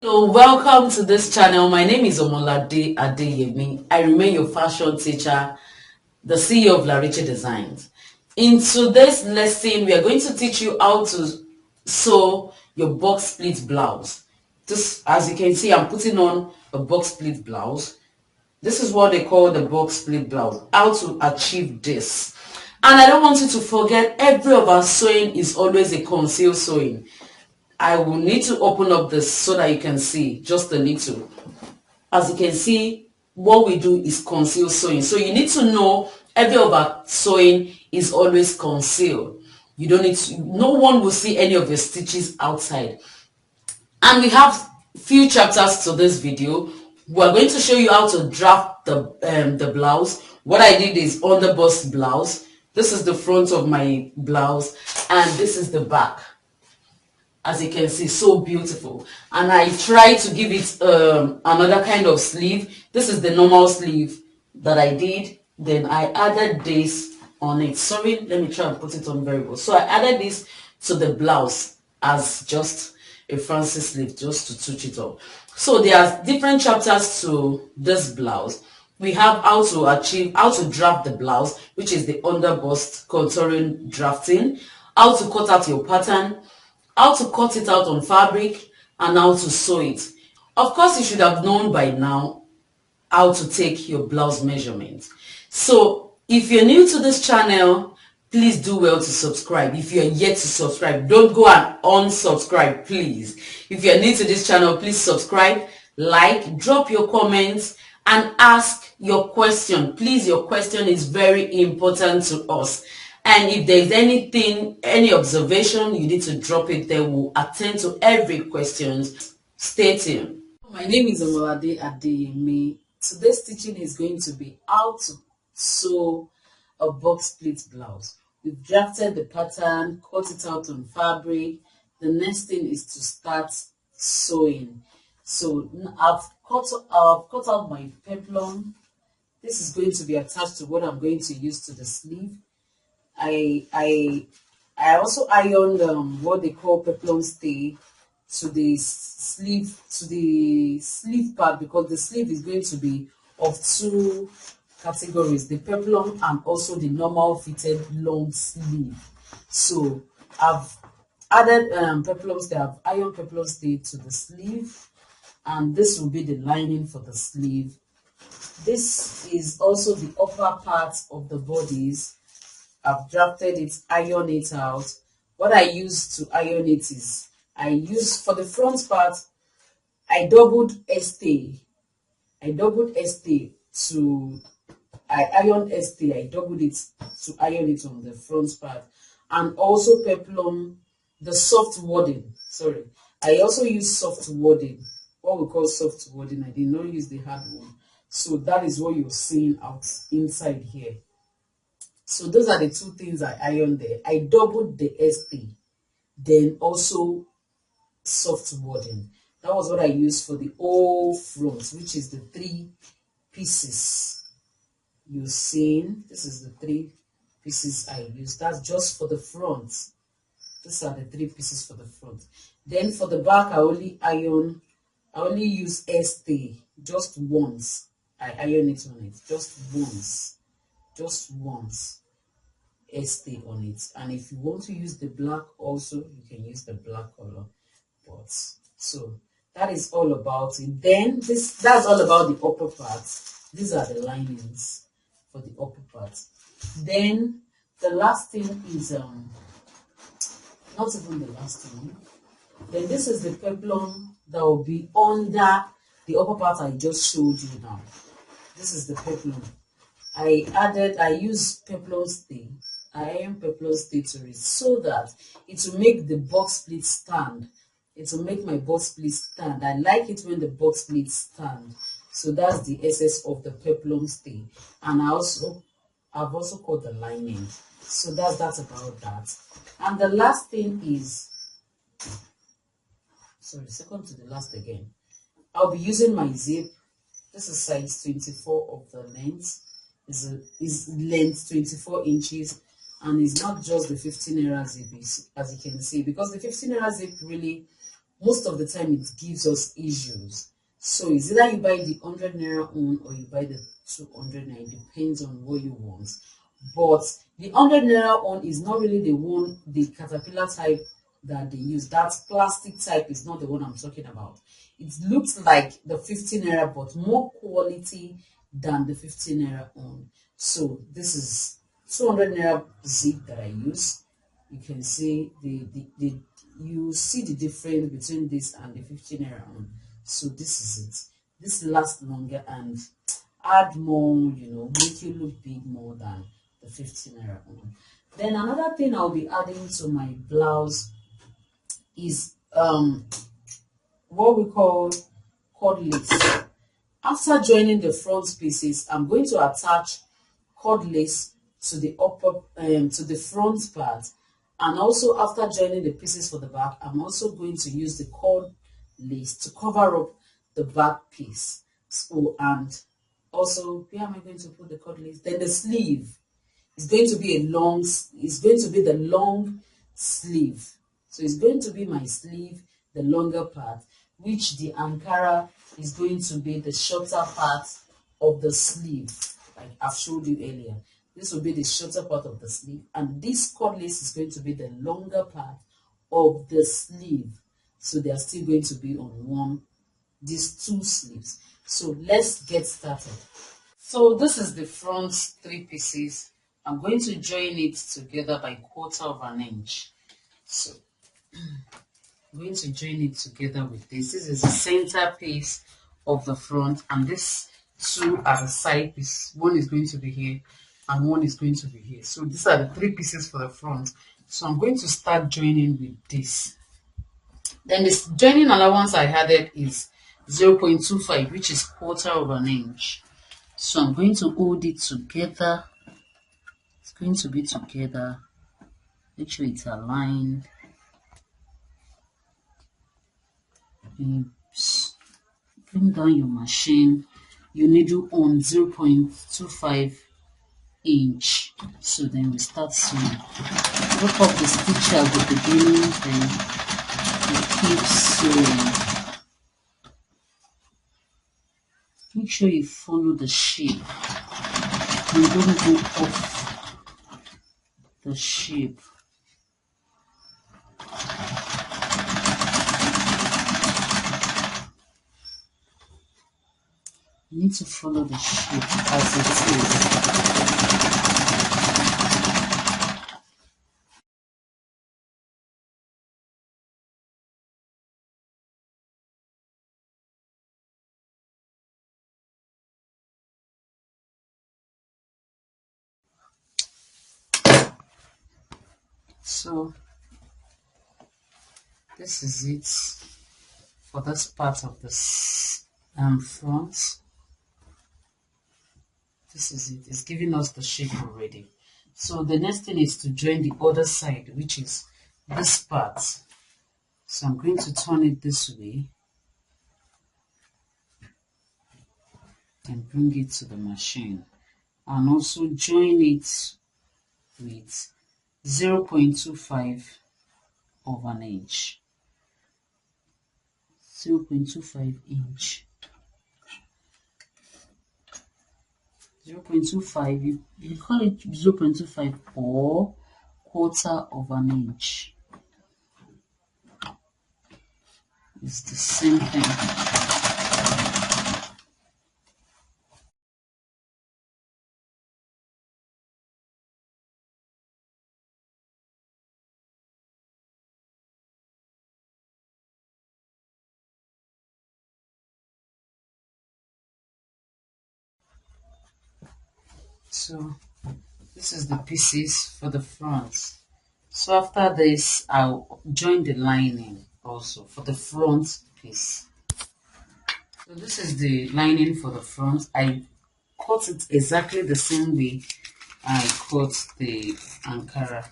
So welcome to this channel. My name is Omolade Adeyemi. I remain your fashion teacher, the CEO of Lariche Designs. In today's lesson, we are going to teach you how to sew your box split blouse. This, as you can see, I'm putting on a box split blouse. This is what they call the box split blouse. How to achieve this. And I don't want you to forget, every of our sewing is always a concealed sewing. I will need to open up this so that you can see just a little. As you can see, what we do is concealed sewing. So you need to know every of our sewing is always concealed. You don't need to, no one will see any of your stitches outside. And we have few chapters to this video. We're going to show you how to draft the blouse. What I did is on the bust blouse. This is the front of my blouse and this is the back. As you can see, so beautiful. And I try to give it another kind of sleeve. This is the normal sleeve that I did. Then I added this on it. Sorry, let me try and put it on very well. So I added this to the blouse as just a fancy sleeve, just to touch it up. So there are different chapters to this blouse. We have how to draft the blouse, which is the under bust contouring drafting, how to cut out your pattern, how to cut it out on fabric, and how to sew it. Of course, you should have known by now how to take your blouse measurements. So if you're new to this channel, please do well to subscribe. If you're yet to subscribe, don't go and unsubscribe, please. If you're new to this channel, please subscribe, like, drop your comments, and ask your question. Please, your question is very important to us. And if there's anything, any observation, you need to drop it there. We'll attend to every question. Stay tuned. My name is Omolade Adeyemi. Today's teaching is going to be how to sew a box split blouse. We've drafted the pattern, cut it out on fabric. The next thing is to start sewing. So I've cut out my peplum. This is going to be attached to what I'm going to use to the sleeve. I also ironed what they call peplum stay to the sleeve part, because the sleeve is going to be of two categories, the peplum and also the normal fitted long sleeve. So I've added peplum stay. I've ironed peplum stay to the sleeve, and this will be the lining for the sleeve. This is also the upper part of the bodies. I've drafted it, iron it out. What I use to iron it is, for the front part, I doubled estee. I ironed estee. I doubled it to iron it on the front part. And also peplum, the soft wadding. Sorry. I also use soft wadding. What we call soft wadding. I did not use the hard one. So that is what you're seeing out inside here. So those are the two things I ironed there. I doubled the estee, then also soft wadding. That was what I used for the whole front, which is the three pieces you're seeing. This is the three pieces I used. That's just for the front. These are the three pieces for the front. Then for the back, I only use estee just once. I iron it on it just once. Just once. Stay on it. And if you want to use the black also, you can use the black color. But so that is all about it. Then that's all about the upper part. These are the linings for the upper part. Then the last thing is not even the last one. Then this is the peplum that will be under the upper part I just showed you now. This is the peplum. I use peplum stay. I iron peplum stay to it so that it will make the box split stand. It will make my box split stand. I like it when the box split stand. So that's the essence of the peplum stay. And I've also cut the lining. So that's about that. And the last thing is, sorry, second to the last again. I'll be using my zip. This is size 24 of the length. Is length 24 inches, and it's not just the 15 naira zip, as you can see, because the 15 naira zip really most of the time it gives us issues. So it's either you buy the 100 naira own or you buy the 200 naira. It depends on what you want. But the 100 naira own is not really the one, the caterpillar type that they use. That plastic type is not the one I'm talking about. It looks like the 50 naira but more quality than the 50 naira own. So this is 200 naira zip that I use. You can see the you see the difference between this and the 15 naira one. So this is it. This lasts longer and add more, make you look big more than the 15 naira one. Then another thing I'll be adding to my blouse is what we call cord lace. After joining the front pieces, I'm going to attach cord lace to the upper to the front part, and also after joining the pieces for the back, I'm also going to use the cord lace to cover up the back piece. So, and also, where am I going to put the cord lace? Then the sleeve is going to be it's going to be the long sleeve. So it's going to be my sleeve, the longer part, which the Ankara is going to be the shorter part of the sleeve, like I've showed you earlier. This will be the shorter part of the sleeve, and this cord lace is going to be the longer part of the sleeve. So they are still going to be on these two sleeves. So let's get started. So this is the front three pieces. I'm going to join it together by 1/4 of an inch. So I'm going to join it together with this. This is the center piece of the front, and this two are the side piece. One is going to be here and one is going to be here. So these are the three pieces for the front. So I'm going to start joining with this. Then this joining allowance I added is 0.25, which is 1/4 of an inch. So I'm going to hold it together. It's going to be together. Make sure it's aligned. Oops. Bring down your machine. You needle on 0.25 inch. So then we start sewing. Look up the stitch at the beginning, then you keep sewing. Make sure you follow the shape. You don't go off the shape. You need to follow the shape as it is. So this is it for this part of this front. This is it. It's giving us the shape already. So the next thing is to join the other side, which is this part. So I'm going to turn it this way and bring it to the machine, and also join it with 0.25 of an inch. 0.25 inch. 0.25, you call it 0.25 or 1/4 of an inch. It's the same thing. So this is the pieces for the front. So after this, I'll join the lining also for the front piece. So this is the lining for the front. I cut it exactly the same way I cut the Ankara.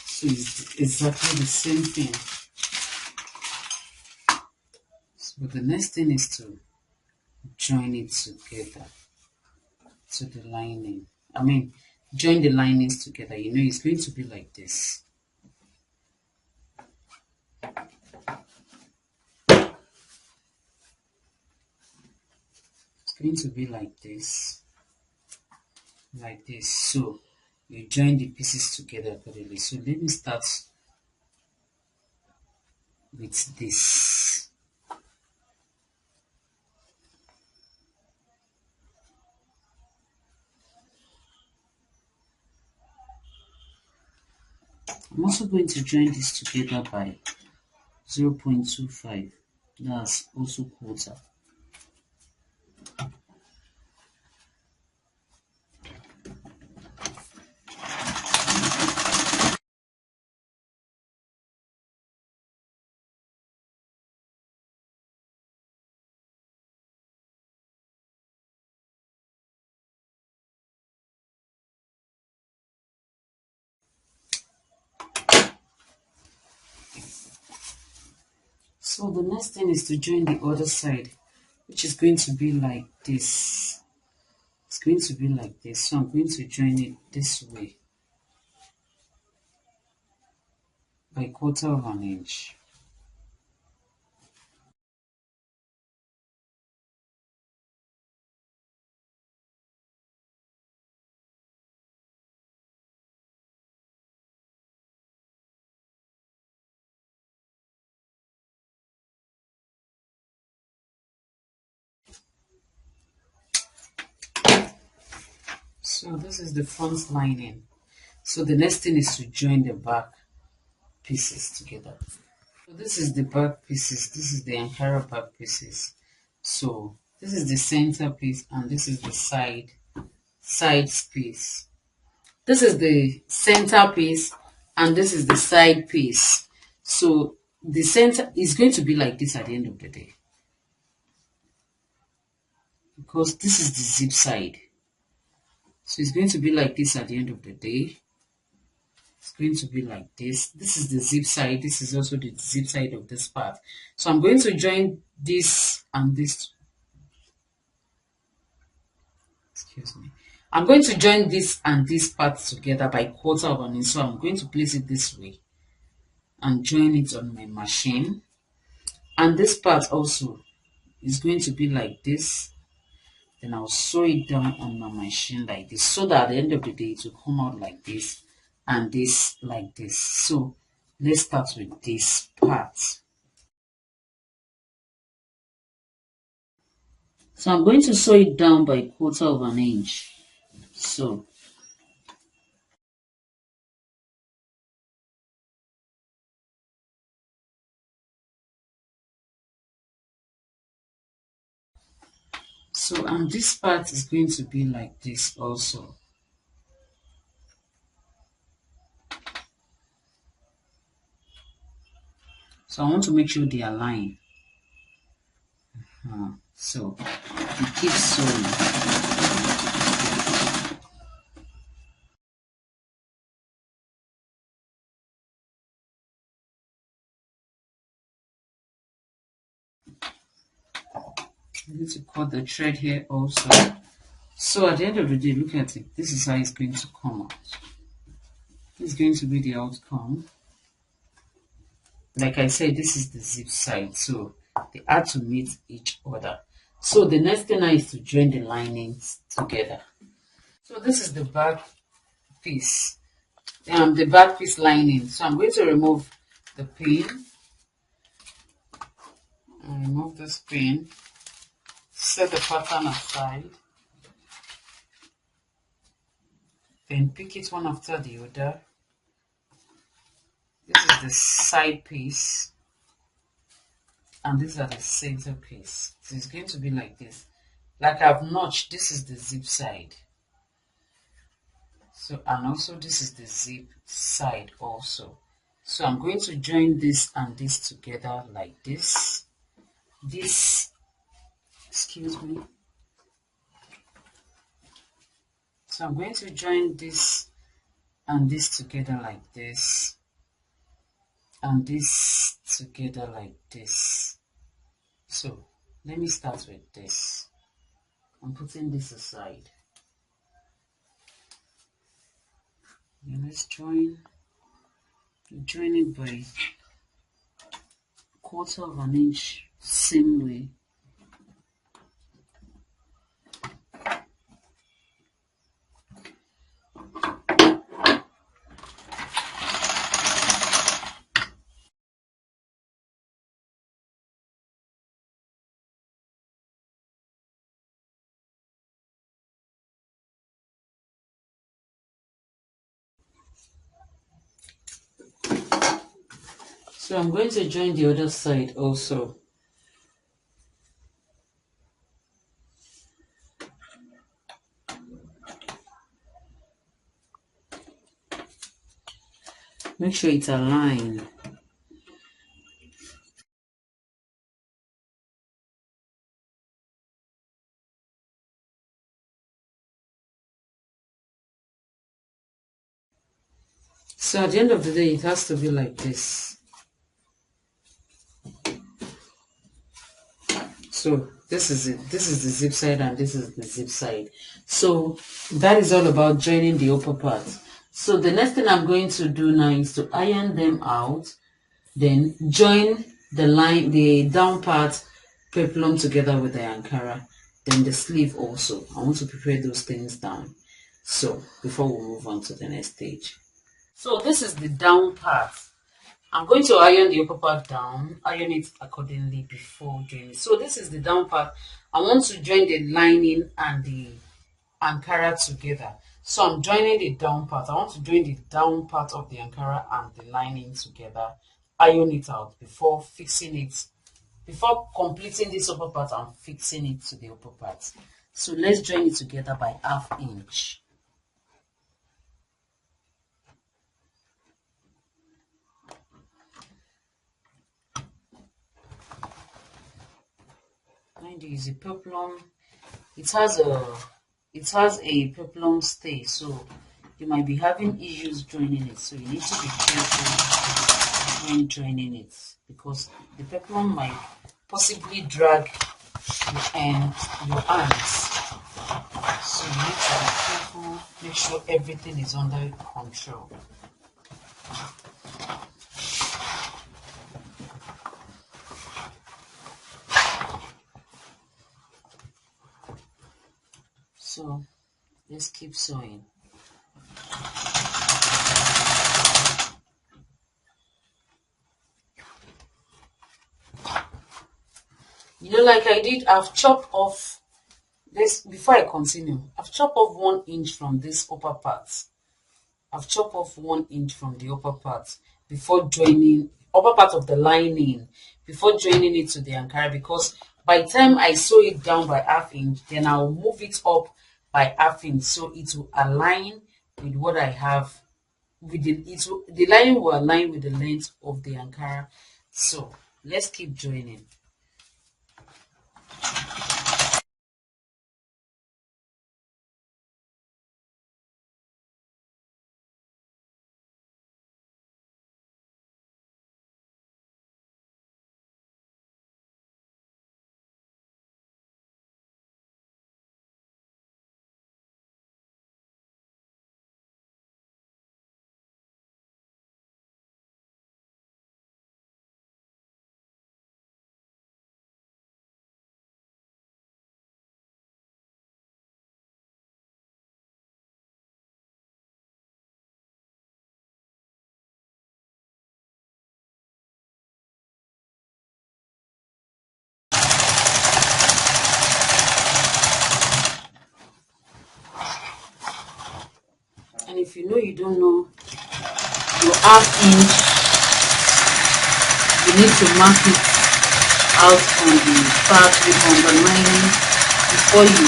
So it's exactly the same thing. So the next thing is to join it together to the lining. I mean, join the linings together. You know, it's going to be like this. going to be like this. So you join the pieces together accordingly. So let me start with this. I'm also going to join this together by 0.25. That's also quarter. So the next thing is to join the other side, which is going to be like this. It's going to be like this. So I'm going to join it this way by 1/4 of an inch. So this is the front lining. So the next thing is to join the back pieces together. So this is the back pieces. This is the entire back pieces. So this is the center piece and this is the side piece. This is the center piece and this is the side piece. So the center is going to be like this at the end of the day, because this is the zip side. So it's going to be like this at the end of the day. It's going to be like this. This is the zip side. This is also the zip side of this part. So I'm going to join this and this. Excuse me. I'm going to join this and this part together by 1/4 of an inch. So I'm going to place it this way and join it on my machine. And this part also is going to be like this. Then I'll sew it down on my machine like this, so that at the end of the day it will come out like this and this like this. So let's start with this part. So I'm going to sew it down by 1/4 of an inch. So and this part is going to be like this also. So I want to make sure they align. So you keep sewing. I need to cut the thread here also. So at the end of the day, look at it. This is how it's going to come out. This is going to be the outcome. Like I said, this is the zip side, so they had to meet each other. So the next thing now is to join the linings together. So this is the back piece, the back piece lining. So I'm going to remove the pin. And remove this pin. Set the pattern aside. Then pick it one after the other. This is the side piece. And these are the center piece. So it's going to be like this. Like I've notched, this is the zip side. So, and also this is the zip side also. So I'm going to join this and this together like this. Excuse me. So I'm going to join this and this together like this. And this together like this. So let me start with this. I'm putting this aside. And let's join it by 1/4 of an inch, same way. So I'm going to join the other side also. Make sure it's aligned. So at the end of the day, it has to be like this. So this is it. This is the zip side and this is the zip side. So that is all about joining the upper part. So the next thing I'm going to do now is to iron them out, then join the line, the down part peplum together with the Ankara, then the sleeve also. I want to prepare those things down. So before we move on to the next stage. So this is the down part. I'm going to iron the upper part down, iron it accordingly before doing it. So this is the down part. I want to join the lining and the Ankara together. So I'm joining the down part. I want to join the down part of the Ankara and the lining together, iron it out before fixing it. Before completing this upper part, I'm fixing it to the upper part. So let's join it together by 1/2 inch. Mind you, is a peplum. It has a peplum stay, so you might be having issues joining it. So you need to be careful when joining it because the peplum might possibly drag your hands. So you need to be careful. Make sure everything is under control. So let's keep sewing. Like I did, I've chopped off this before I continue. I've chopped off 1 inch from this upper part. I've chopped off 1 inch from the upper part before joining upper part of the lining before joining it to the Ankara because by the time I sew it down by 1/2 inch, then I'll move it up by 1/2 inch so it will align with what I have. The lining will align with the length of the Ankara. So let's keep joining. And if you know you don't know your 1/2 inch, you need to mark it out on the fabric on the lining before you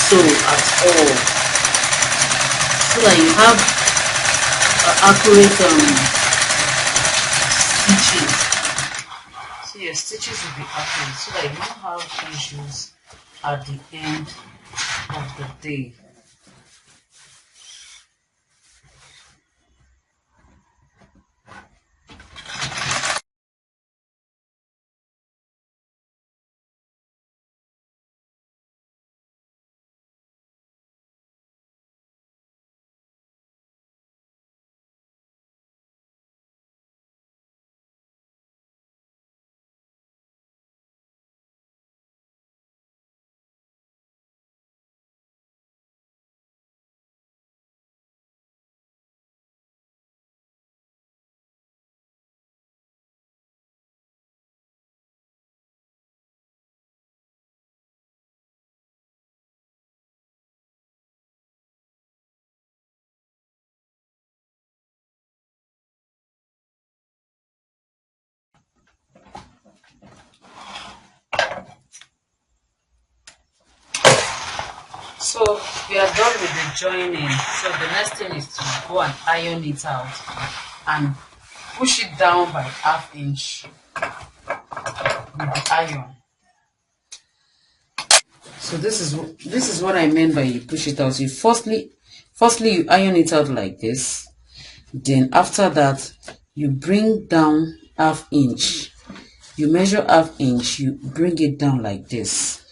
sew at all, so that you have accurate stitches. So your stitches will be accurate, so that you don't have issues at the end of the day. So we are done with the joining. So the next thing is to go and iron it out and push it down by ½ inch with the iron. So this is what I meant by you push it out. So you firstly you iron it out like this. Then after that you bring down ½ inch. You measure ½ inch, you bring it down like this.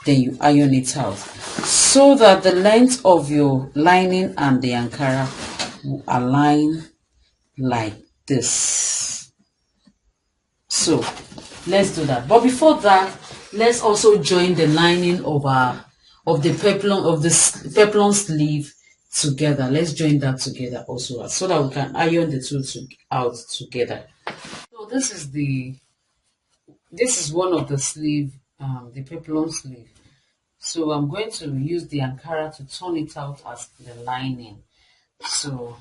Then you iron it out so that the length of your lining and the Ankara will align like this. So let's do that. But before that, let's also join the lining of the peplum sleeve together. Let's join that together also so that we can iron the two out together. So this is one of the sleeve, the peplum sleeve. So I'm going to use the Ankara to turn it out as the lining. So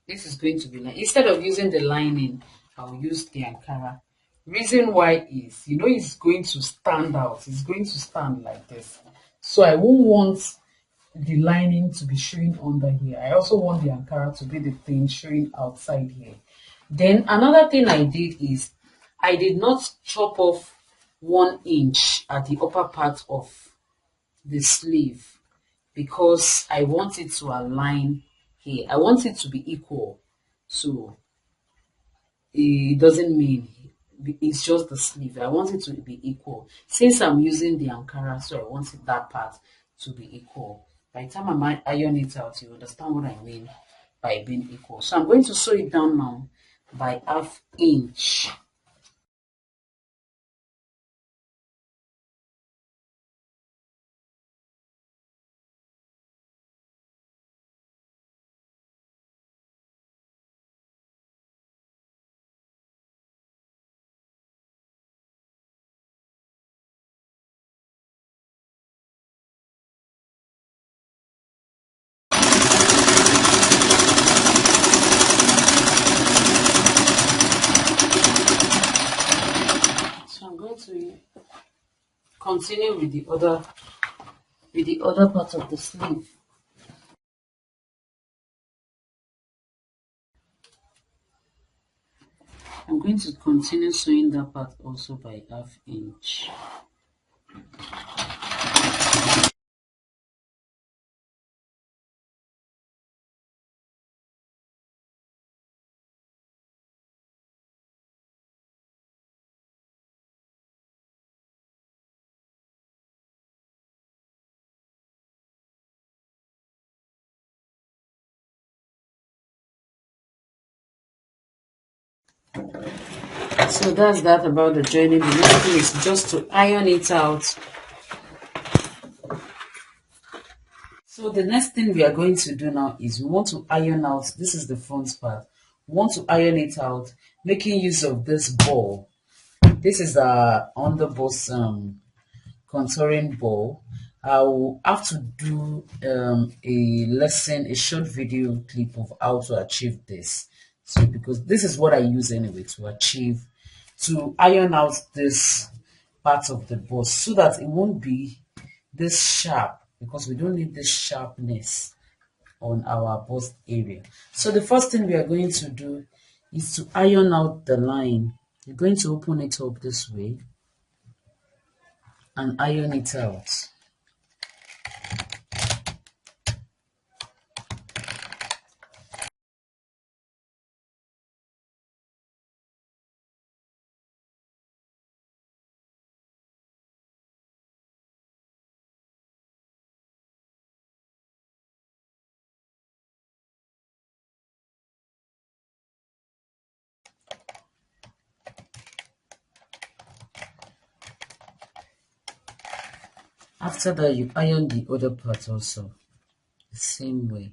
this is going to be like, instead of using the lining, I'll use the Ankara. Reason why is, it's going to stand out. It's going to stand like this. So I won't want the lining to be showing under here. I also want the Ankara to be the thing showing outside here. Then another thing I did is, I did not chop off 1 inch at the upper part of the sleeve because I want it to align here. I want it to be equal. So it doesn't mean it's just the sleeve. I want it to be equal. Since I'm using the Ankara, so I want that part to be equal. By the time I iron it out, you understand what I mean by being equal. So I'm going to sew it down now by ½ inch. So I'm going to continue with the other part of the sleeve. I'm going to continue sewing that part also by ½ inch. So that's that about the joining. The next thing is just to iron it out. So the next thing we are going to do now is we want to iron out. This is the front part. We want to iron it out, making use of this ball. This is a underbust contouring ball. I will have to do a short video clip of how to achieve this. So because this is what I use anyway to iron out this part of the bust so that it won't be this sharp, because we don't need this sharpness on our bust area. So the first thing we are going to do is to iron out the line. You're going to open it up this way and iron it out. After that, you iron the other part also the same way.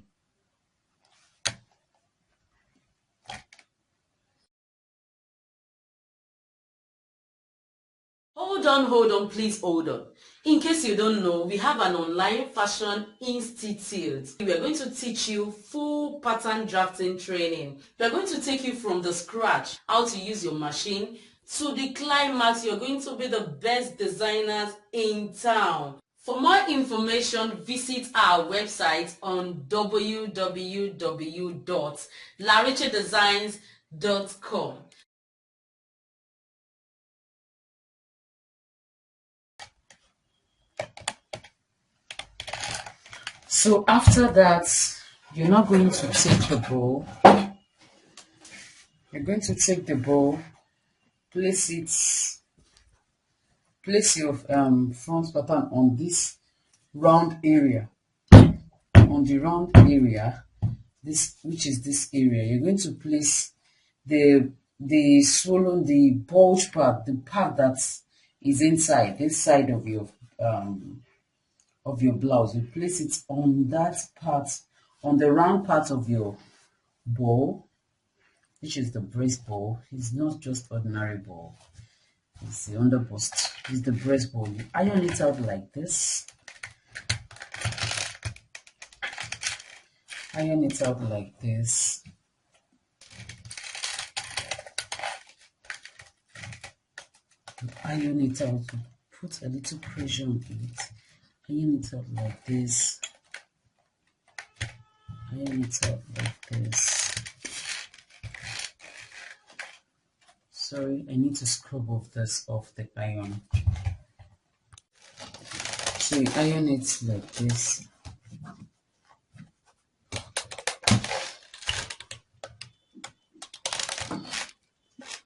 Hold on, please hold on. In case you don't know, we have an online fashion institute. We are going to teach you full pattern drafting training. We are going to take you from the scratch, how to use your machine, to the climax. You're going to be the best designers in town. For more information, visit our website on www.larichedesigns.com. So after that, you're not going to take the bow. You're going to take the bow, place your front pattern on this round area. On the round area, this, which is this area, you're going to place the swollen, the bulge part, the part that is inside this side of your blouse. You place it on that part, on the round part of your bow, which is the breast bow. It's not just ordinary bow, it's the underbust, it's the breast bow. You iron it out like this. Iron it out like this. Iron it out, put a little pressure on it. Iron it out like this. Iron it out like this. Sorry, I need to scrub off this off the iron. So you iron it like this.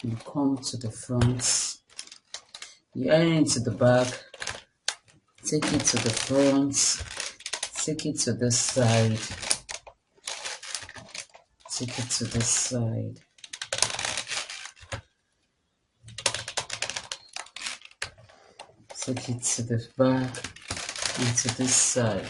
You come to the front. You iron it to the back. Take it to the front. Take it to this side. Take it to this side. Take it to the back and to this side.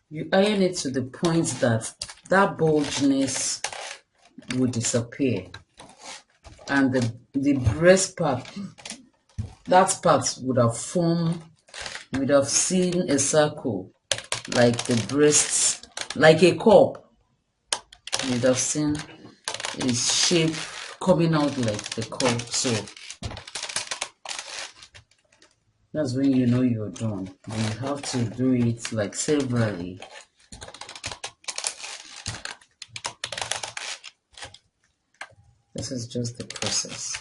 You iron it to the point that bulginess will disappear, and the breast part, that part would have formed, you would have seen a circle like the breasts, like a cup. You would have seen a shape coming out like the cup. So that's when you know you're done. You have to do it like severally. This is just the process.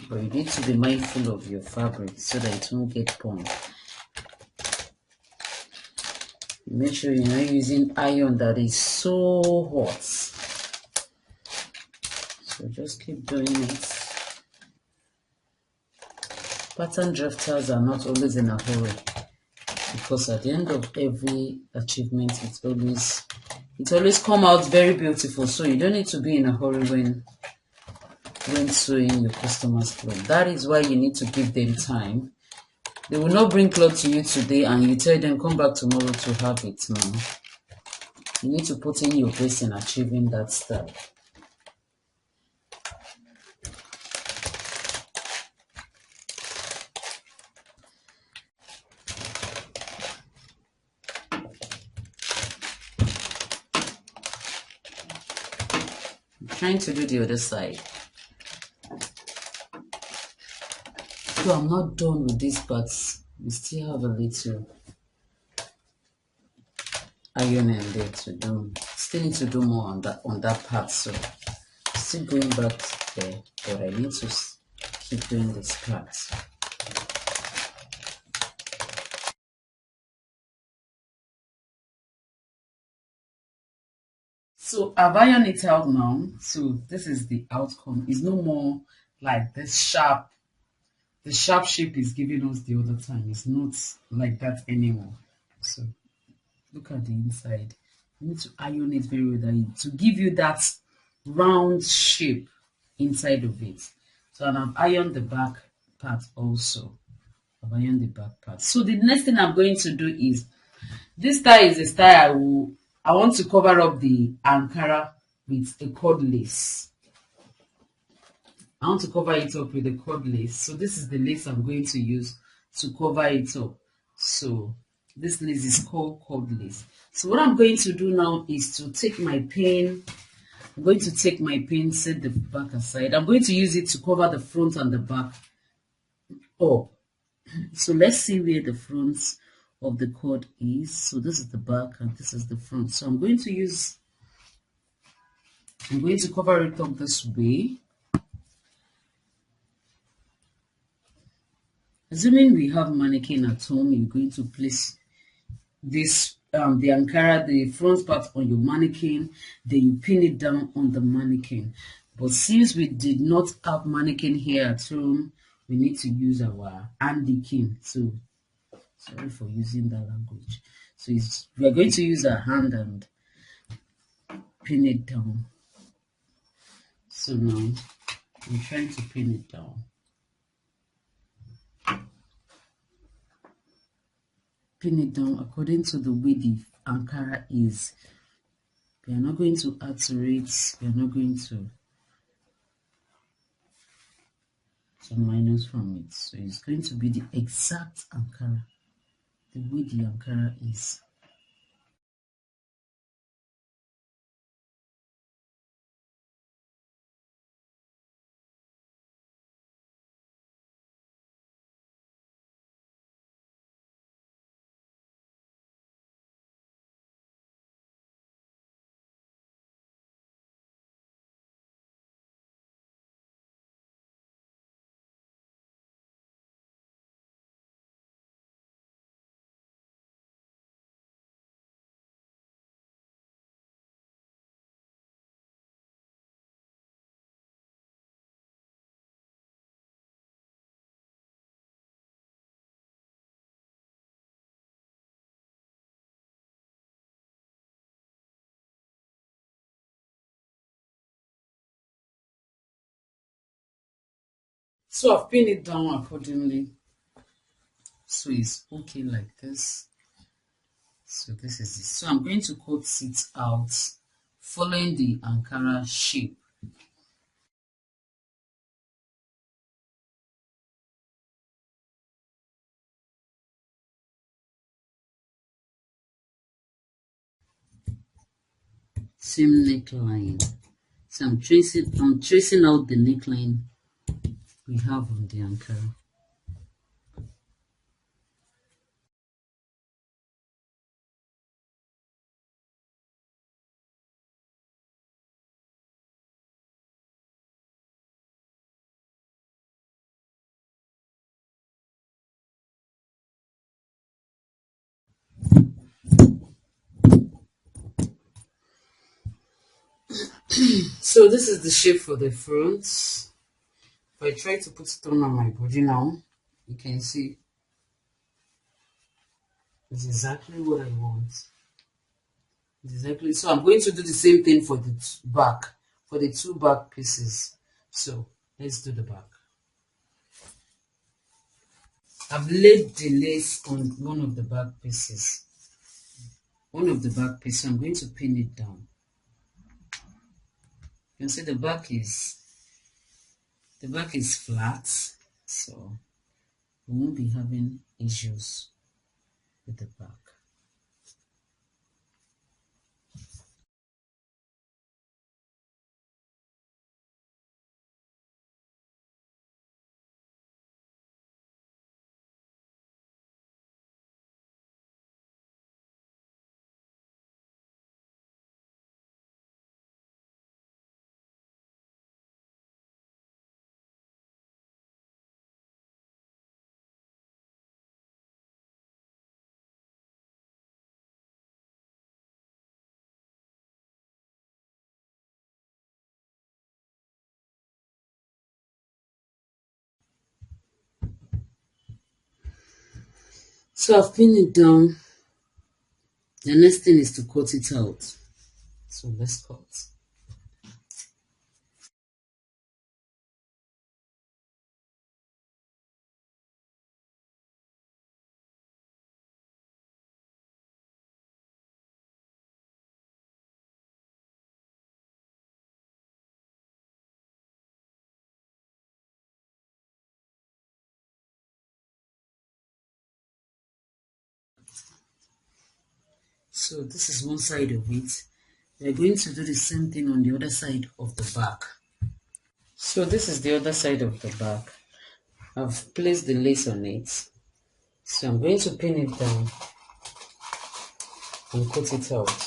But you need to be mindful of your fabric so that it won't get pumped. Make sure you're not using iron that is so hot. So just keep doing it. Pattern drafters are not always in a hurry, because at the end of every achievement, it always come out very beautiful. So you don't need to be in a hurry when sewing your customers' clothes. That is why you need to give them time. They will not bring clothes to you today and you tell them come back tomorrow to have it. No, you need to put in your best in achieving that style. Trying to do the other side. So I'm not done with these parts. We still have a little ironing there to do. Still need to do more on that part. So still going back there, but I need to keep doing this part. So I've ironed it out now. So this is the outcome. It's no more like this sharp. The sharp shape is giving us the other time. It's not like that anymore. So look at the inside. You need to iron it very well to give you that round shape inside of it. So and I've ironed the back part also. I've ironed the back part. So the next thing I'm going to do is, this style is a style I want to cover up the Ankara with a cord lace. I want to cover it up with a cord lace. So this is the lace I'm going to use to cover it up. So this lace is called cord lace. So what I'm going to do now is to take my pin I'm going to take my pin, set the back aside. I'm going to use it to cover the front and the back up. So let's see where the front of the cord is. So this is the back and this is the front. So I'm going to cover it up this way. Assuming we have mannequin at home, you're going to place this the Ankara, the front part on your mannequin, then you pin it down on the mannequin. But since we did not have mannequin here at home, we need to use our handikin. So sorry for using that language. So we are going to use our hand and pin it down. So now I'm trying to pin it down. Pin it down according to the way the Ankara is. We are not going to alterate, we are not going to minus from it. So it's going to be the exact Ankara, the way the Ankara is. So I've pinned it down accordingly. So it's okay like this. So this is it. So I'm going to cut it out following the Ankara shape. Same neckline. So I'm tracing out the neckline we have on the Ankara. So this is the shape for the front. If I try to put it on my body now, you can see it's exactly what I want. Exactly. So I'm going to do the same thing for the back, for the two back pieces. So let's do the back. I've laid the lace on one of the back pieces. One of the back pieces, I'm going to pin it down. You can see the back is flat, so we won't be having issues with the back. So I've pinned it down. The next thing is to cut it out. So let's cut. So this is one side of it. We're going to do the same thing on the other side of the back. So this is the other side of the back. I've placed the lace on it. So I'm going to pin it down and cut it out.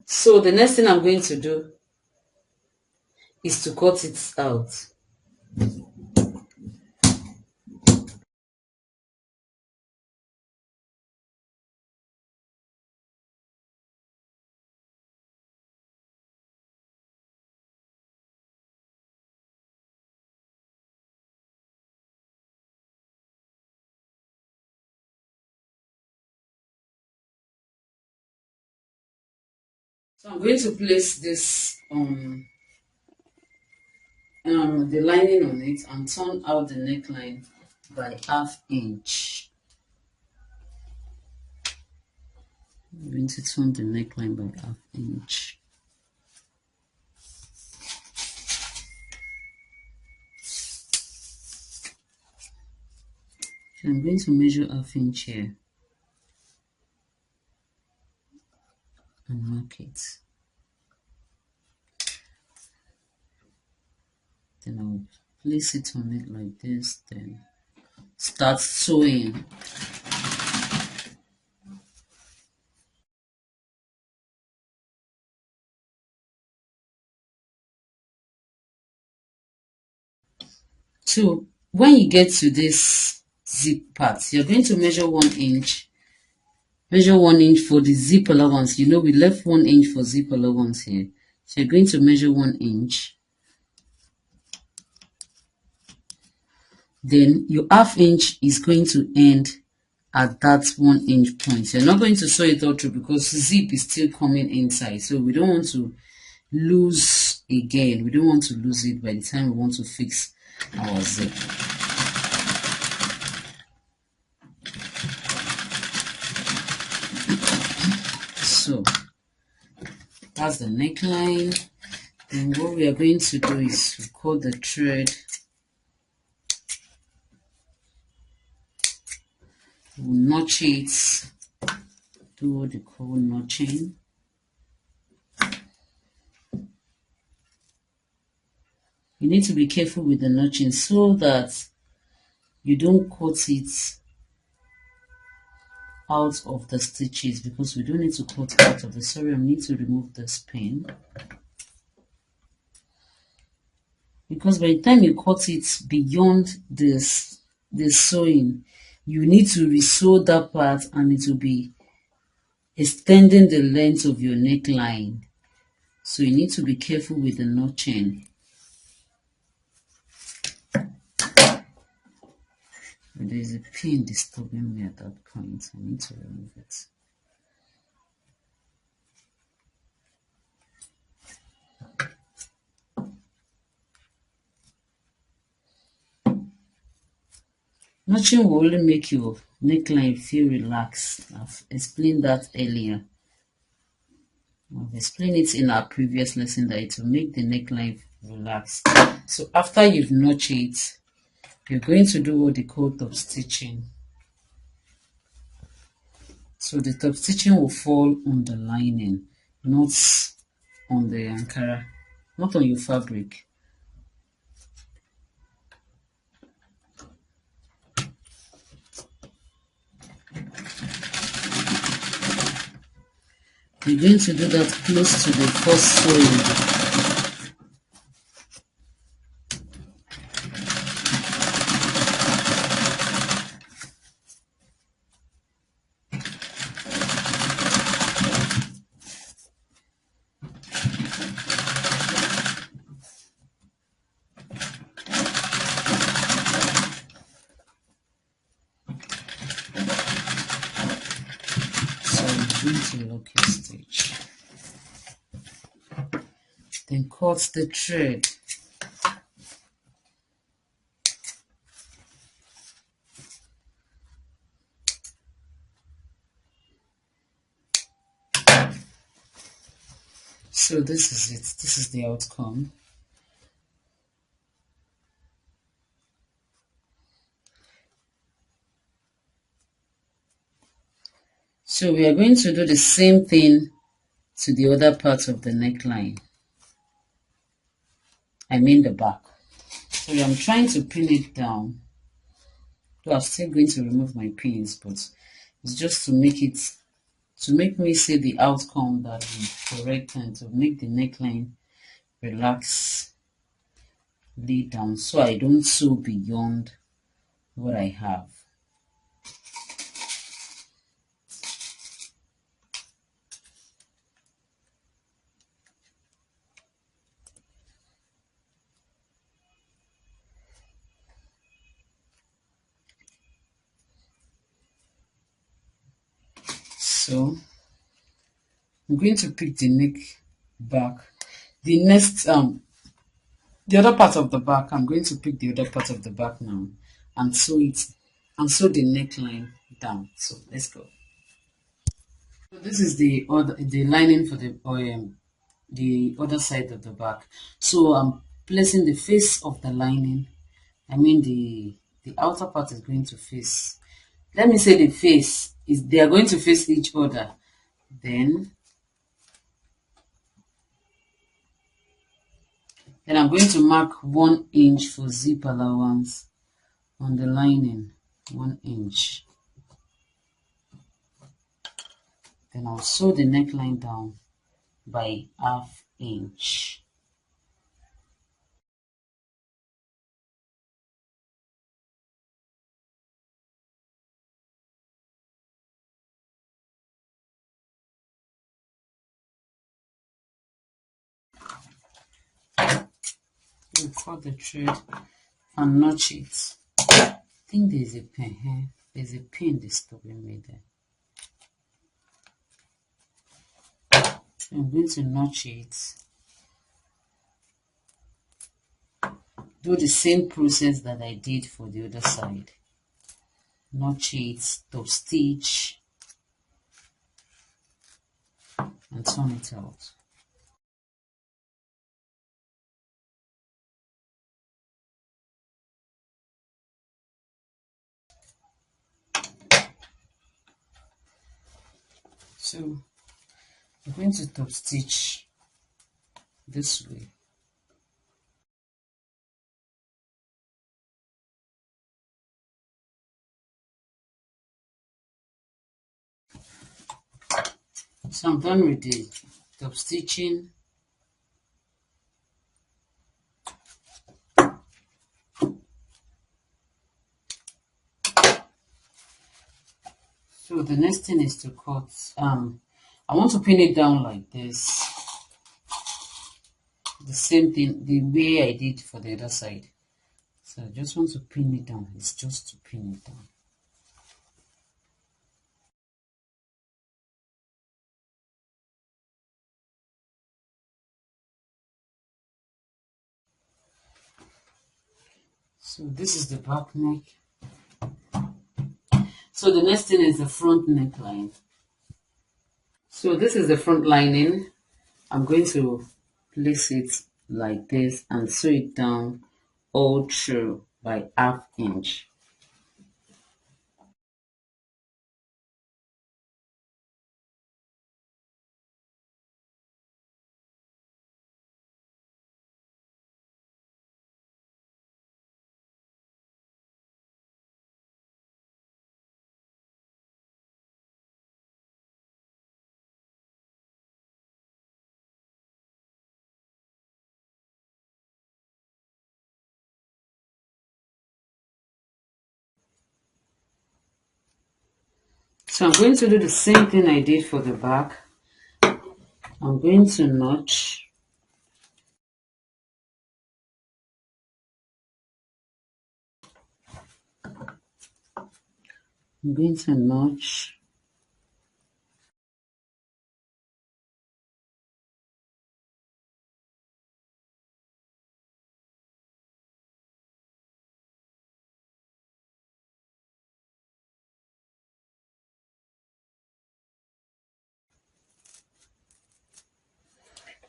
So the next thing I'm going to do is to cut it out. So I'm going to place this the lining on it and turn out the neckline by 1/2 inch. I'm going to turn the neckline by 1/2 inch. So I'm going to measure 1/2 inch here and mark it. Then I'll place it on it like this, then start sewing. So when you get to this zip part, you're going to measure 1 inch. Measure 1 inch for the zip allowance. You know we left 1 inch for zip allowance here. So you're going to measure 1 inch. Then your 1/2 inch is going to end at that 1 inch point. You're not going to sew it all through because zip is still coming inside. So we don't want to lose again. We don't want to lose it by the time we want to fix our zip. So that's the neckline. And what we are going to do is to cut the thread. We'll notch it, do what they call notching. You need to be careful with the notching so that you don't cut it out of the stitches, because we don't need to cut out of the, sorry, I need to remove this pin. Because by the time you cut it beyond the sewing, you need to resew that part and it will be extending the length of your neckline. So you need to be careful with the notching. There is a pin disturbing me at that point. I need to remove it. Notching will only make your neckline feel relaxed. I've explained that earlier. I've explained it in our previous lesson that it will make the neckline relaxed. So after you've notched it, you're going to do what they call top stitching. So the top stitching will fall on the lining, not on the Ankara, not on your fabric. You're going to do that close to the first sewing. to lock your stitch. Then cut the thread. So this is it. This is the outcome. So we are going to do the same thing to the other part of the neckline. I mean the back. So I'm trying to pin it down. Though I'm still going to remove my pins, but it's just to make me see the outcome that is correct and to make the neckline relax, lay down, so I don't sew beyond what I have. So I'm going to pick the neck back. The next the other part of the back, I'm going to pick the other part of the back now and sew the neckline down. So let's go. So this is the lining for the other side of the back. So I'm placing the face of the lining. I mean the outer part is going to face. Let me say the face is they are going to face each other. Then I'm going to mark 1 inch for zip allowance on the lining. 1 inch. Then I'll sew the neckline down by ½ inch. Cut the thread and notch it. I think there's a pin here. There's a pin disturbing me there. So I'm going to notch it. Do the same process that I did for the other side. Notch it, top stitch, and turn it out. So I'm going to top stitch this way. So I'm done with the top stitching. So the next thing is to cut. I want to pin it down like this. The same thing, the way I did for the other side. So I just want to pin it down. It's just to pin it down. So this is the back neck. So the next thing is the front neckline. So this is the front lining. I'm going to place it like this and sew it down all through by ½ inch. So I'm going to do the same thing I did for the back. I'm going to notch. I'm going to notch.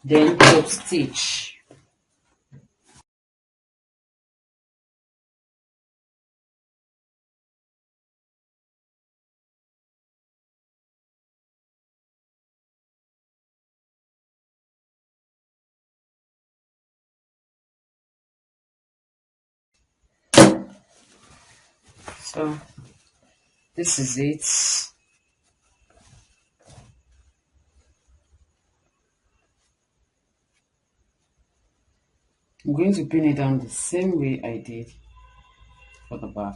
then top stitch. So this is it. I'm going to pin it down the same way I did for the back.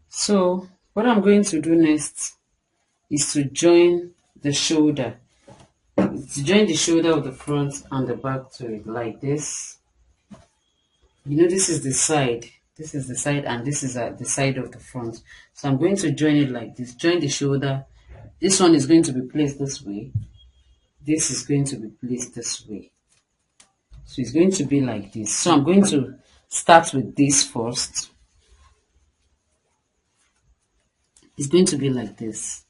So what I'm going to do next is to join the shoulder. To join the shoulder of the front and the back to it like this. You know, this is the side. This is the side and this is at the side of the front. So I'm going to join it like this. Join the shoulder. This one is going to be placed this way. This is going to be placed this way. So it's going to be like this. So I'm going to start with this first. It's going to be like this.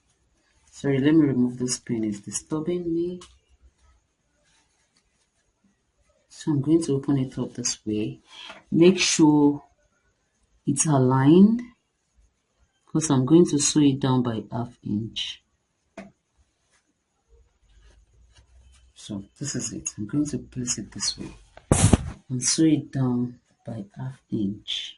Sorry, let me remove this pin. It's disturbing me. So I'm going to open it up this way. Make sure it's aligned because I'm going to sew it down by 1/2 inch. So this is it. I'm going to place it this way and sew it down by 1/2 inch.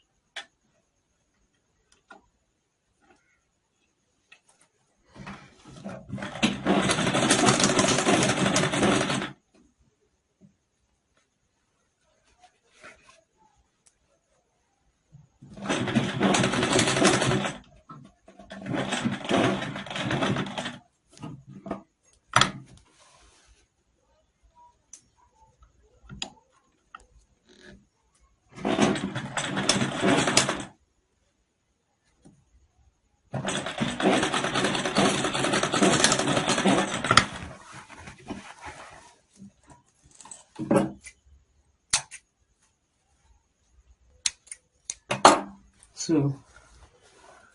So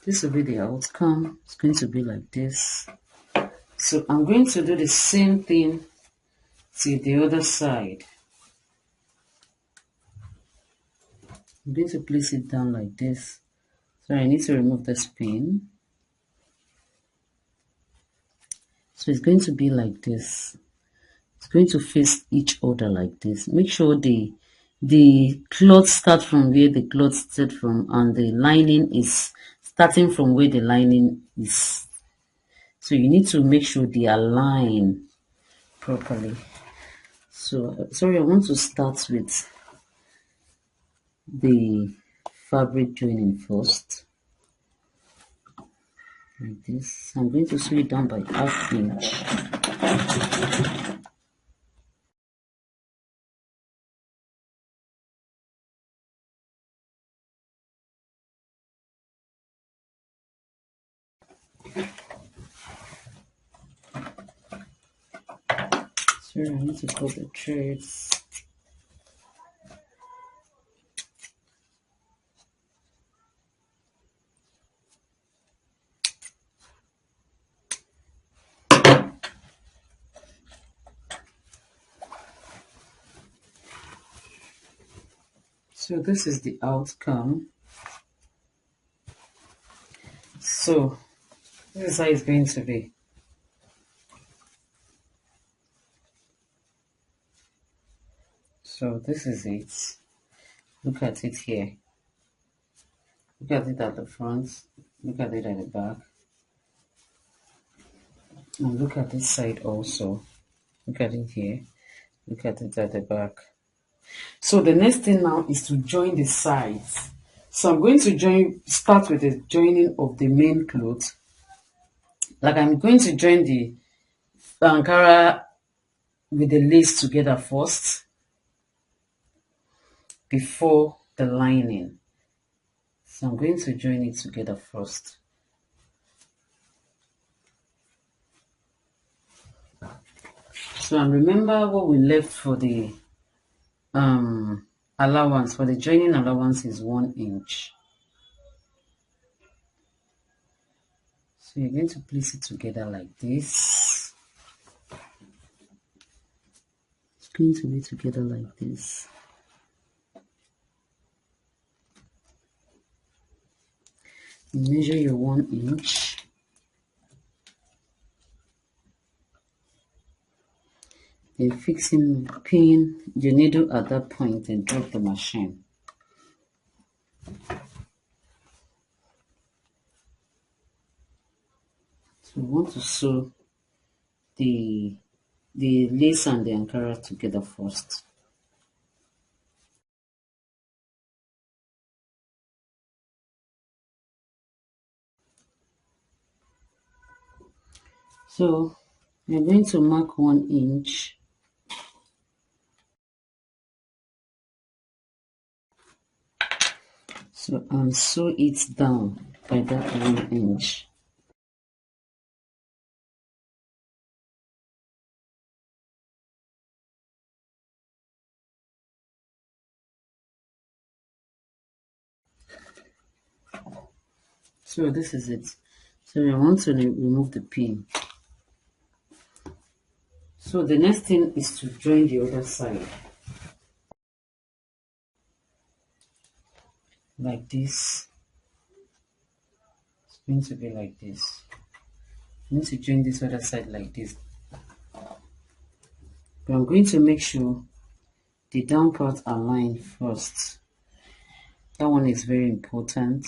this will be the outcome. It's going to be like this. So I'm going to do the same thing to the other side. I'm going to place it down like this. So I need to remove this pin. So it's going to be like this. It's going to face each other like this. Make sure the cloth start from where the cloth started from and the lining is starting from where the lining is. So you need to make sure they align properly. So sorry, I want to start with the fabric joining first. Like this. I'm going to sew it down by 1/2 inch. Sorry, I need to cut the threads. So this is the outcome. So this is how it's going to be. So this is it. Look at it here. Look at it at the front. Look at it at the back. And look at this side also. Look at it here. Look at it at the back. So the next thing now is to join the sides. So I'm going to start with the joining of the main cloth. Like I'm going to join the Ankara with the lace together first before the lining. So I'm going to join it together first. So and remember what we left for the allowance, for the joining allowance is 1 inch. So you're going to place it together like this. It's going to be together like this. You measure your 1 inch. Then pin your needle at that point and drop the machine. So we want to sew the lace and the Ankara together first. So we're going to mark 1 inch. So sew it down by that 1 inch. So this is it. So we want to remove the pin. So the next thing is to join the other side. Like this. It's going to be like this. I need to join this other side like this. But I'm going to make sure the down part align first. That one is very important.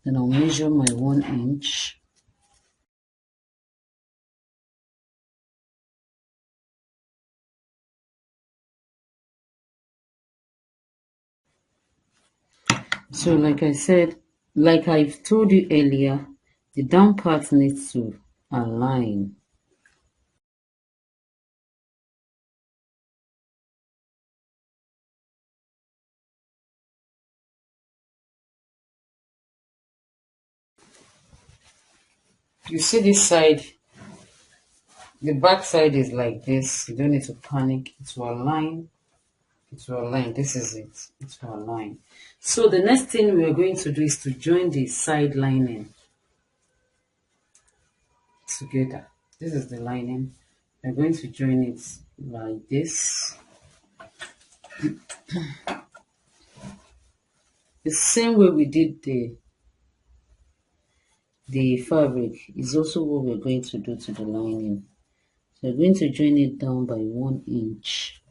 Then I'll measure my 1 inch. So like I said, like I've told you earlier, the down part needs to align. You see this side, the back side is like this. You don't need to panic. It will align. It will align. This is it. It will align. So the next thing we are going to do is to join the side lining together. This is the lining. We're going to join it like this. The same way we did the fabric is also what we're going to do to the lining. So we're going to join it down by 1 inch.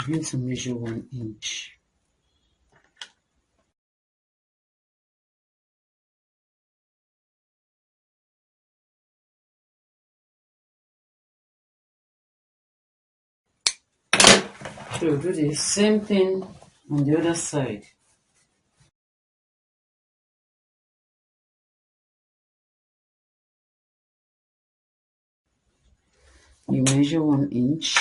I'm going to measure 1 inch. So we'll do the same thing on the other side. You measure 1 inch.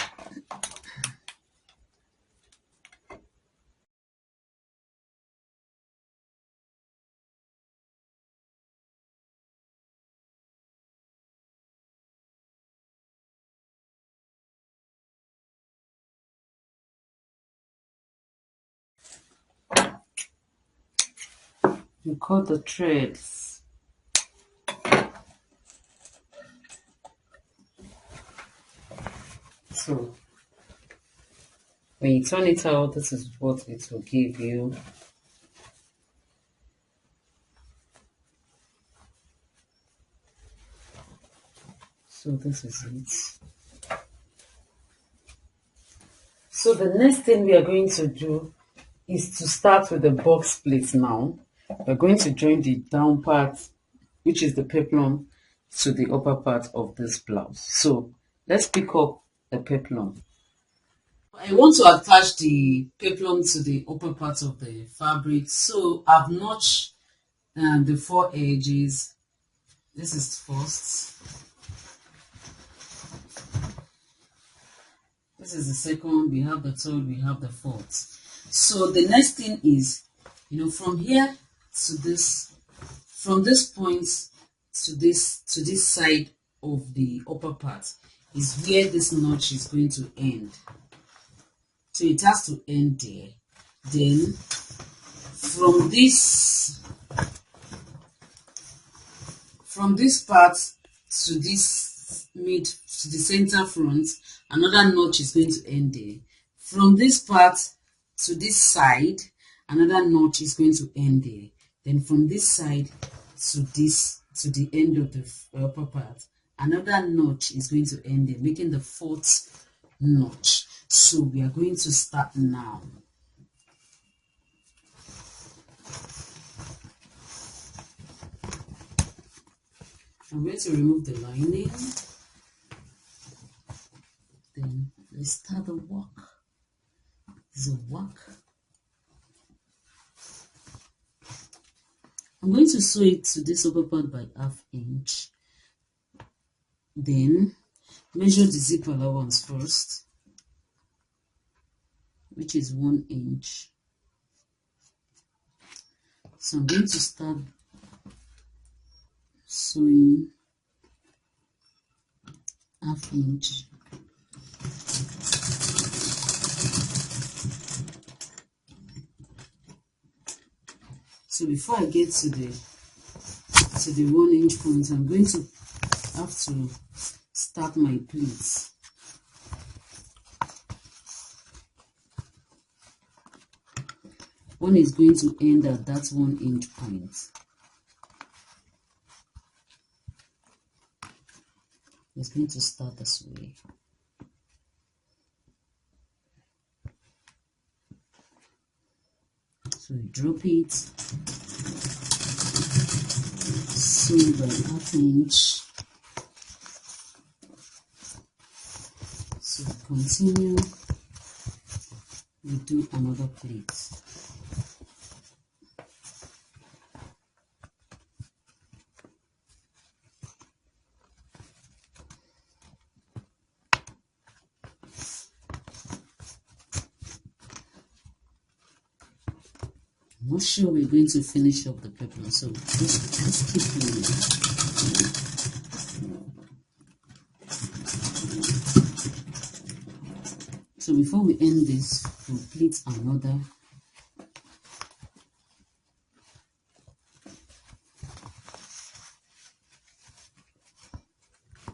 You cut the threads. So when you turn it out, this is what it will give you. So this is it. So the next thing we are going to do is to start with the box pleat now. We're going to join the down part, which is the peplum, to the upper part of this blouse. So let's pick up the peplum. I want to attach the peplum to the upper part of the fabric, so I've notched the 4 edges. This is first, this is the second, we have the third, we have the fourth. So the next thing is, from here to this, from this point to this side of the upper part is where this notch is going to end. So it has to end there. Then from this part to this to the center front, another notch is going to end there. From this part to this side, another notch is going to end there. Then from this side to the end of the upper part, another notch is going to end there, making the 4th notch. So we are going to start now. I'm going to remove the lining. Then let's start the work. This is a work. I'm going to sew it to this upper part by 1/2 inch. Then measure the zip allowance first, which is 1 inch. So I'm going to start sewing 1/2 inch. So before I get to the 1 inch point, I'm going to have to start my pleats. One is going to end at that 1 inch point. It's going to start this way. So you drop it, sew by 1/2 inch. So continue, we do another pleat. I'm not sure we're going to finish up the peplum, so just keep doing it. So before we end this, we'll pleat another.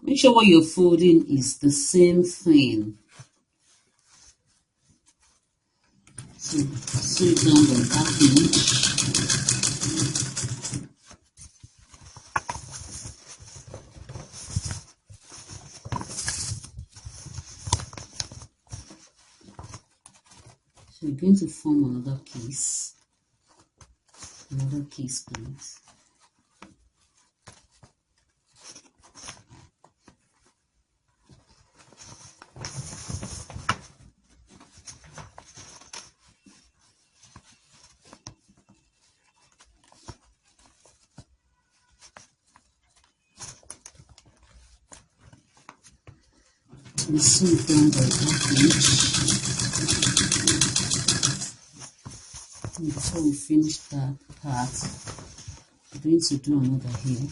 Make sure what you're folding is the same thing. So sew it down by 1/2 inch. So we're going to form another piece please. We sew it down by 1/2 inch. And before we finish that part, we're going to do another here.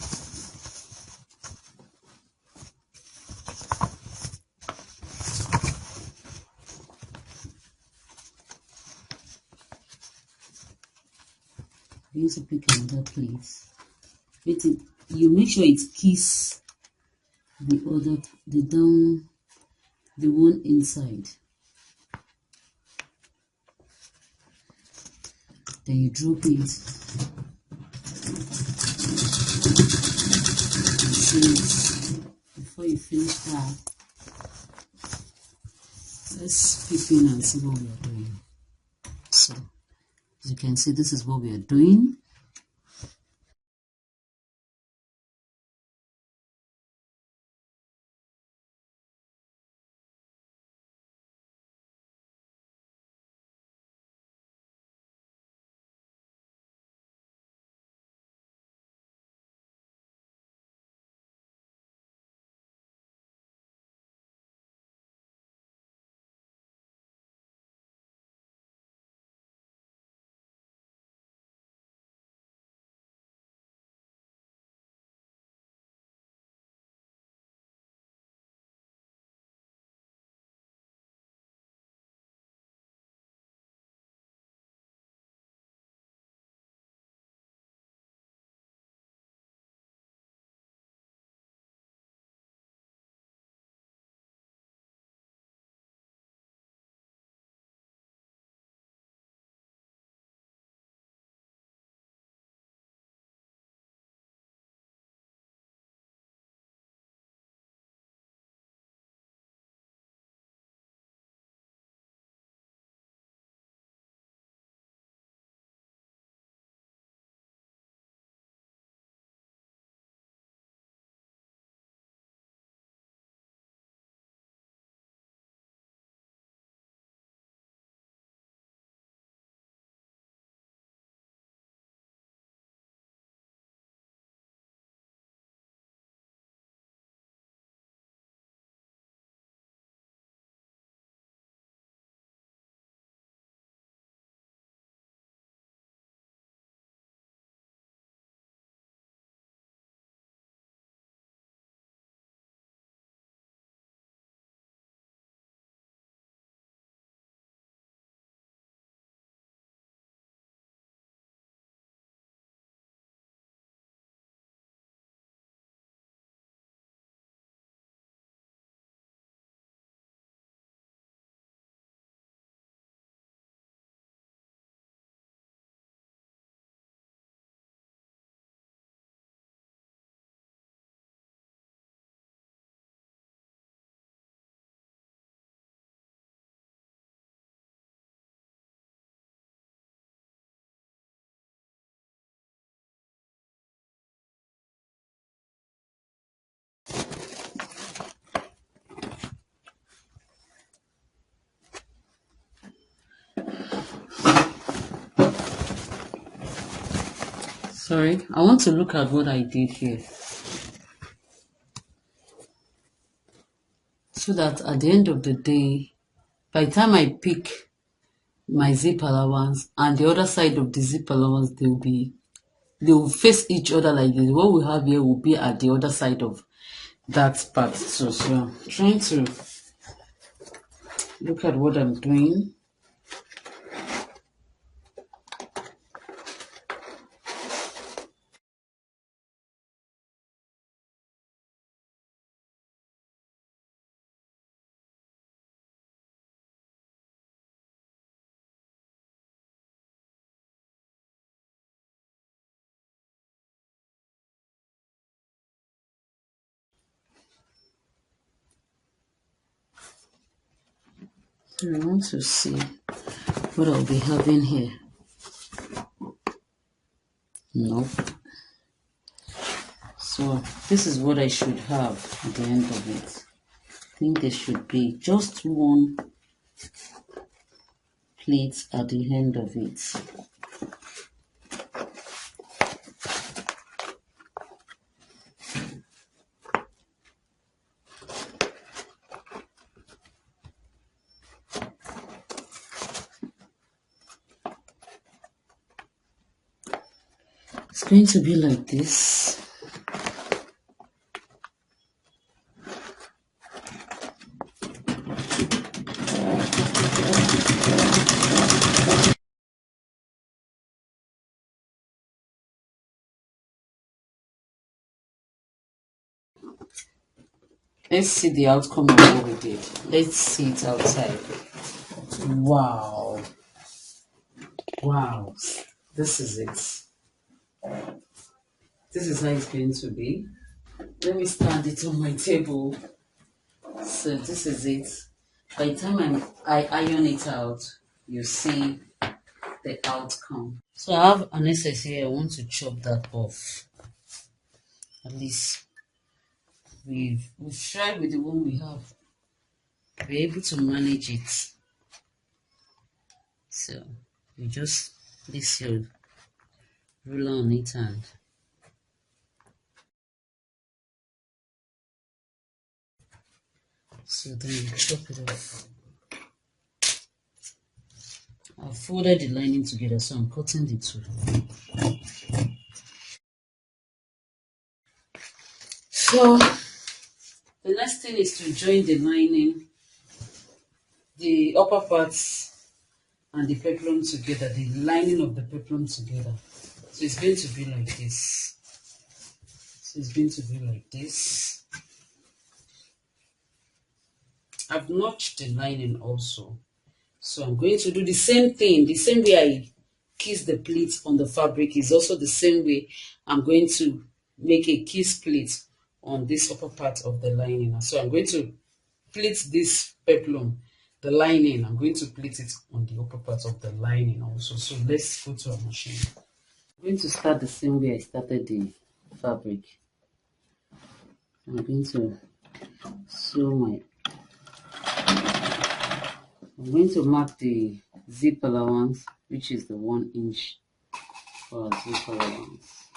We're going to pick another place. You make sure it kisses the one inside. Then you drop it. Before you finish that, let's peep in and see what we are doing. So as you can see, this is what we are doing. Sorry, I want to look at what I did here, so that at the end of the day, by the time I pick my zip allowance and the other side of the zip allowance, they will face each other like this. What we have here will be at the other side of that part. So I'm trying to look at what I'm doing. I want to see what I'll be having here. Nope. So this is what I should have at the end of it. I think there should be just one pleat at the end of it. It's going to be like this. Let's see the outcome of what we did. Let's see it outside. Wow. Wow. This is it. This is how it's going to be. Let me stand it on my table. So this is it. By the time I iron it out, you see the outcome. So I have an excess here. I want to chop that off. At least we've tried with the one we have. We're able to manage it. So you just place your ruler on it and so then you chop it off. I've folded the lining together, so I'm cutting the two. So the next thing is to join the lining, the upper parts and the peplum together, the lining of the peplum together. So it's going to be like this. So it's going to be like this. I've notched the lining also. So I'm going to do the same thing, the same way I kiss the pleat on the fabric is also the same way I'm going to make a kiss pleat on this upper part of the lining. So I'm going to pleat this peplum, the lining, I'm going to pleat it on the upper part of the lining also. So let's go to our machine. I'm going to start the same way I started the fabric. I'm going to sew my I'm going to mark the zip allowance, which is the 1 inch for our zip allowance.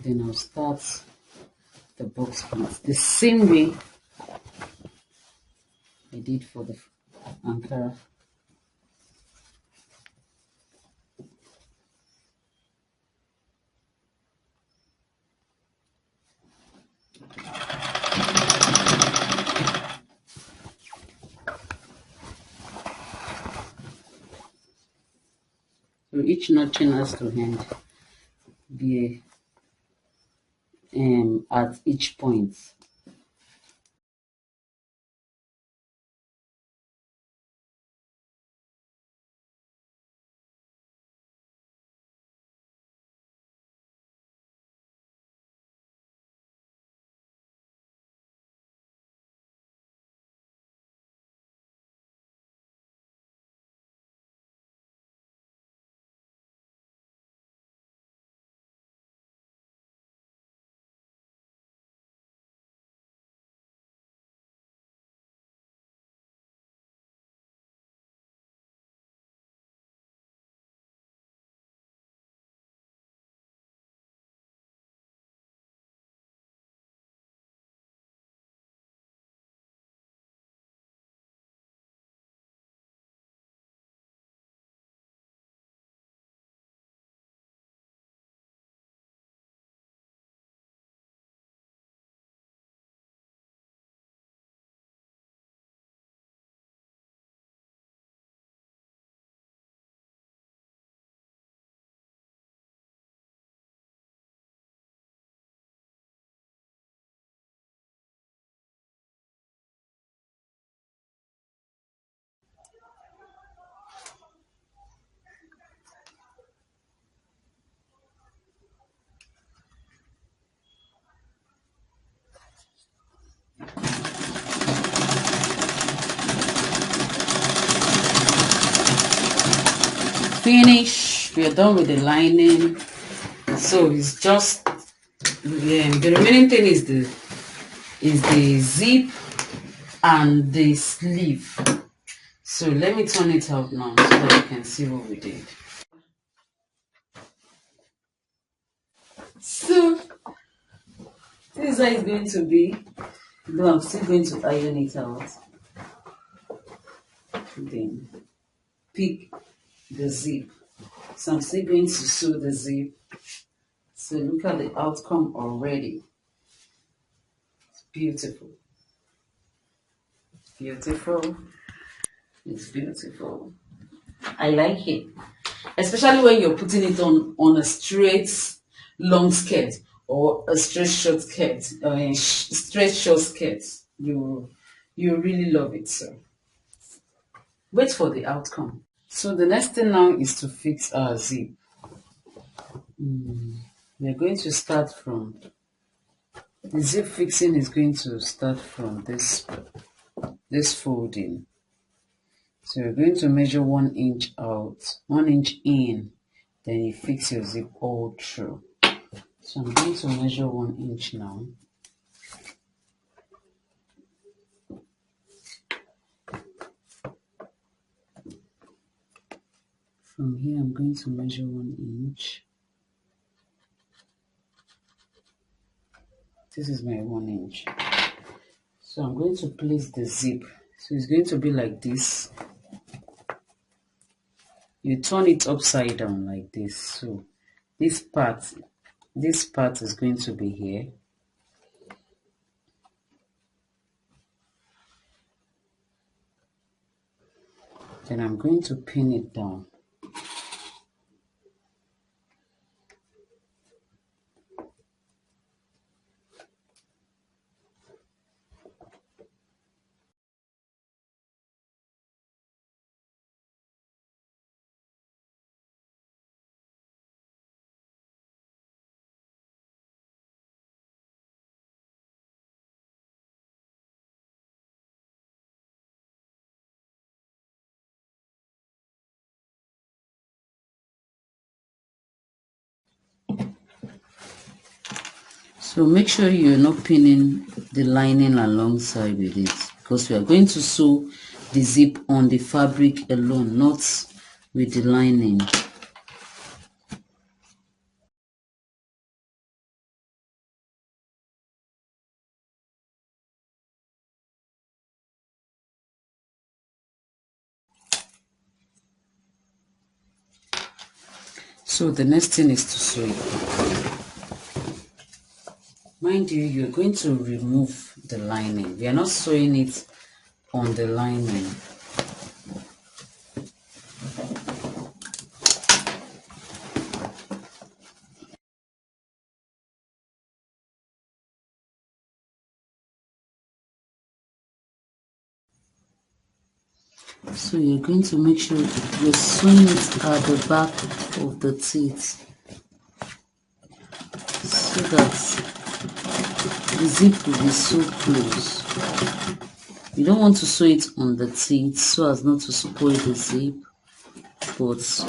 Then I'll start the box pleats the same way I did for the Ankara. So each notching has to end be at each point. finished. We are done with the lining. So it's just the remaining thing is the zip and the sleeve. So let me turn it out now so that you can see what we did. So this is how it's going to be. Though I'm still going to iron it out. Then pick the zip. So I'm still going to sew the zip. So look at the outcome already. It's beautiful. Beautiful. It's beautiful. I like it. Especially when you're putting it on a straight long skirt or a straight short skirt, straight short skirt. You really love it, so wait for the outcome. So the next thing now is to fix our zip. We're going to start from the zip fixing is going to start from this folding. So you're going to measure 1 inch out, 1 inch in, then you fix your zip all through. So I'm going to measure 1 inch now. From here, I'm going to measure 1 inch. This is my 1 inch. So I'm going to place the zip. So it's going to be like this. You turn it upside down like this. So this part is going to be here. Then I'm going to pin it down. So make sure you're not pinning the lining alongside with it, because we are going to sew the zip on the fabric alone, not with the lining. So the next thing is to sew it. Mind you, you're going to remove the lining. We are not sewing it on the lining. So you're going to make sure you're sewing it at the back of the teeth, so that the zip will be so close. You don't want to sew it on the teeth so as not to spoil the zip, but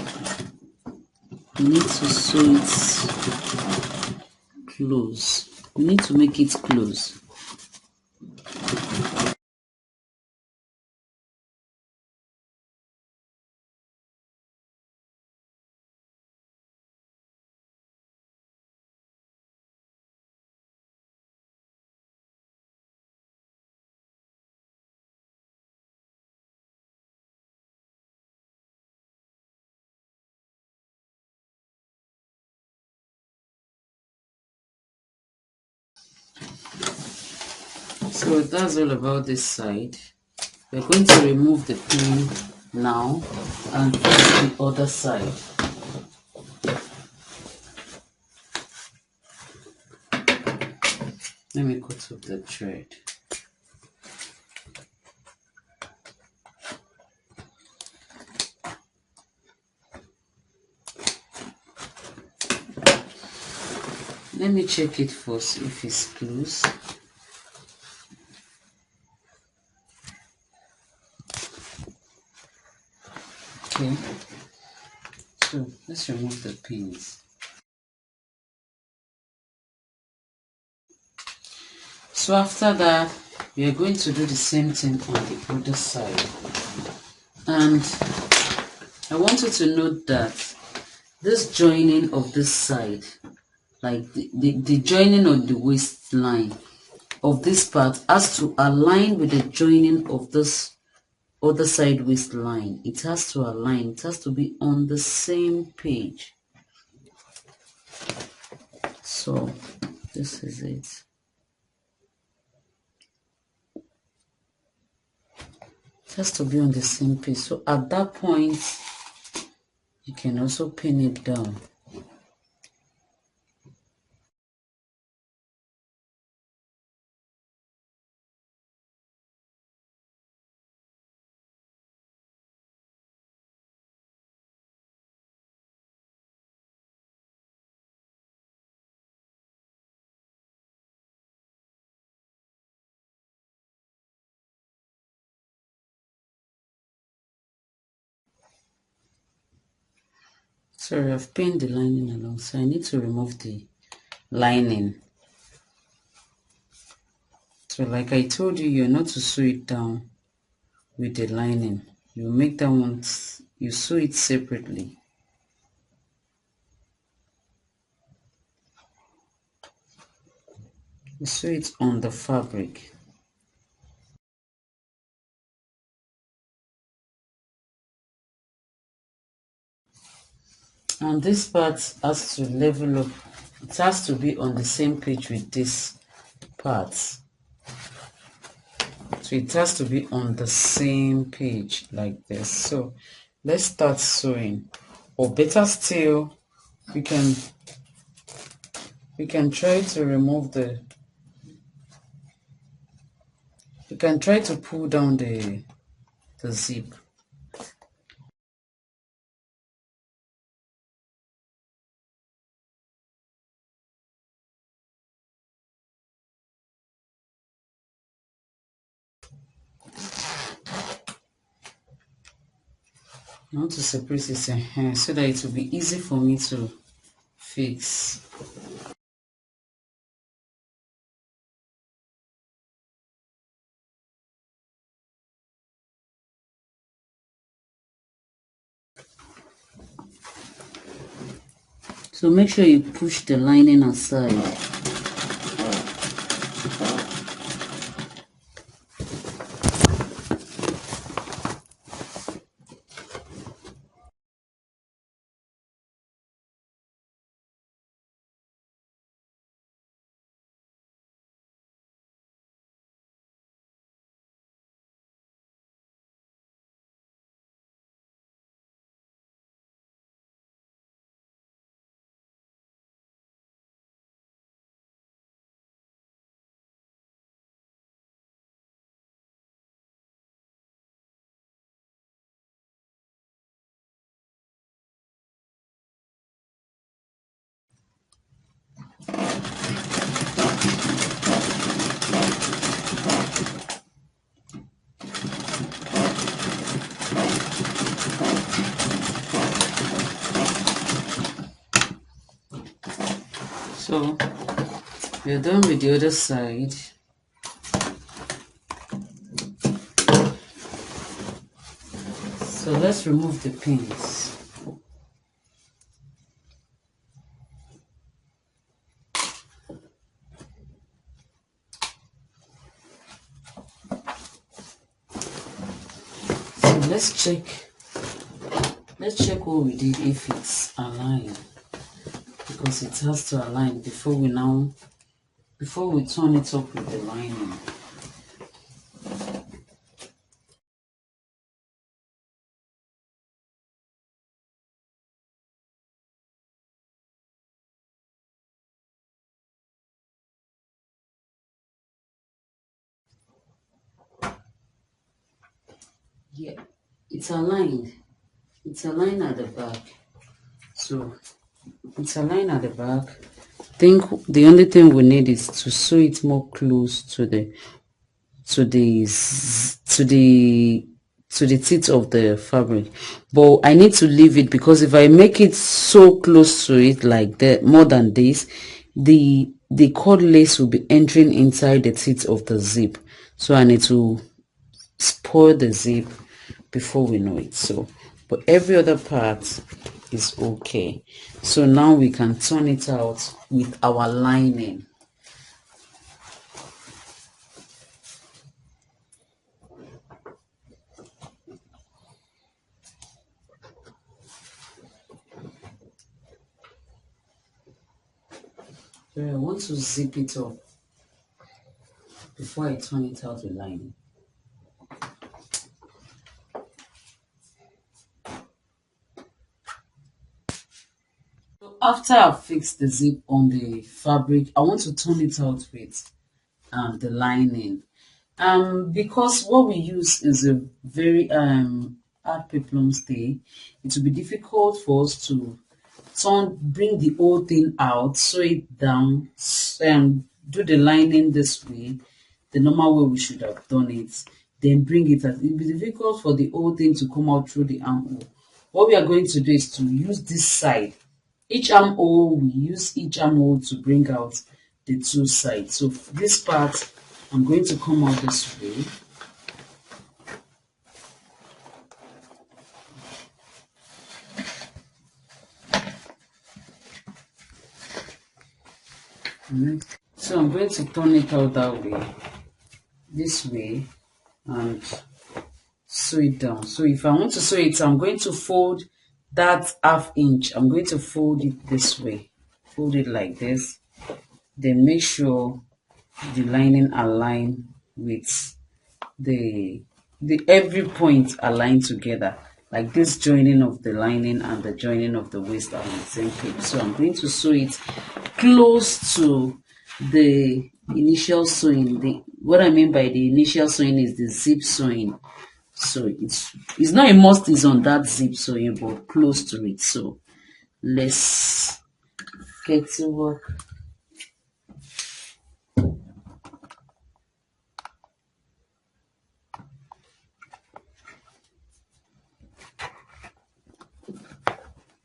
you need to sew it close. You need to make it close. So that's all about this side. We're going to remove the pin now and fix the other side. Let me cut up the thread. Let me check it first if it's close. Okay. So let's remove the pins. So after that, we are going to do the same thing on the other side. And I want you to note that this joining of this side, like the joining of the waistline of this part, has to align with the joining of this other side waistline. It has to align, it has to be on the same page. So this is it. It has to be on the same page. So at that point, you can also pin it down. Sorry, I've pinned the lining along, so I need to remove the lining. So like I told you, you're not to sew it down with the lining. You make that one, you sew it separately. You sew it on the fabric. And this part has to level up. It has to be on the same page with this part. So it has to be on the same page like this. So let's start sewing. Or better still, we can try to remove the, we can try to pull down the zip. I want to separate this so that it will be easy for me to fix. So make sure you push the lining aside. So we're done with the other side. So let's remove the pins. So let's check what we did, if it's aligned, because it has to align before we turn it up with the lining. Yeah, it's aligned. It's aligned at the back. So it's aligned at the back. I think the only thing we need is to sew it more close to the to the teeth of the fabric, but I need to leave it because if I make it so close to it like that, more than this, the cord lace will be entering inside the teeth of the zip, so I need to spoil the zip before we know it. So but every other part is okay. So now we can turn it out with our lining. So I want to zip it up before I turn it out with lining. So after I've fixed the zip on the fabric, I want to turn it out with the lining. Because what we use is a very hard peplum stay, it will be difficult for us to bring the whole thing out, sew it down, do the lining this way, the normal way we should have done it, then bring it out. It will be difficult for the whole thing to come out through the armhole. What we are going to do is to use this side. Each armhole, we use each armhole to bring out the two sides. So this part, I'm going to come out this way. So I'm going to turn it out that way, this way, and sew it down. So if I want to sew it, I'm going to fold that ½ inch. I'm going to fold it this way, fold it like this, then make sure the lining align with the every point align together, like this joining of the lining and the joining of the waist are on the same page. So I'm going to sew it close to the initial sewing. What I mean by the initial sewing is the zip sewing. So it's not a must is on that zip sewing, but close to it. So let's get to work.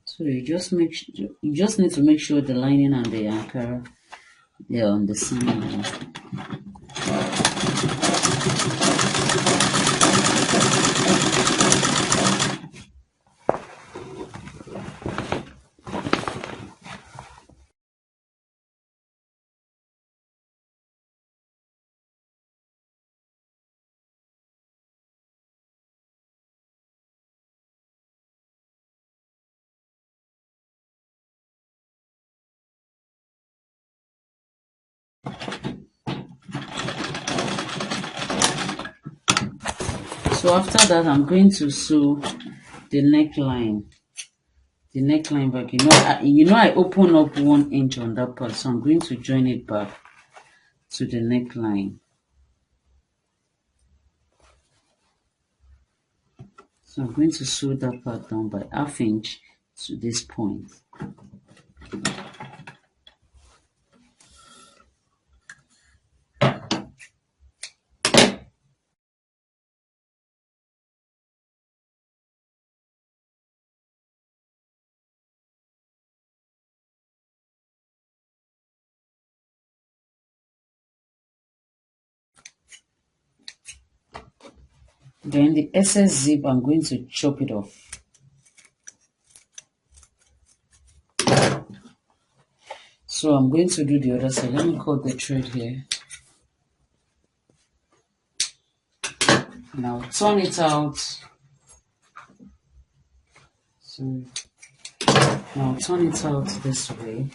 So you just need to make sure the lining and the anchor, they're on the same line. So after that, I'm going to sew the neckline. The neckline back. I open up 1 inch on that part, so I'm going to join it back to the neckline. So I'm going to sew that part down by ½ inch to this point. Then the excess zip, I'm going to chop it off. So I'm going to do the other side. Let me cut the thread here. Now turn it out. So now turn it out this way.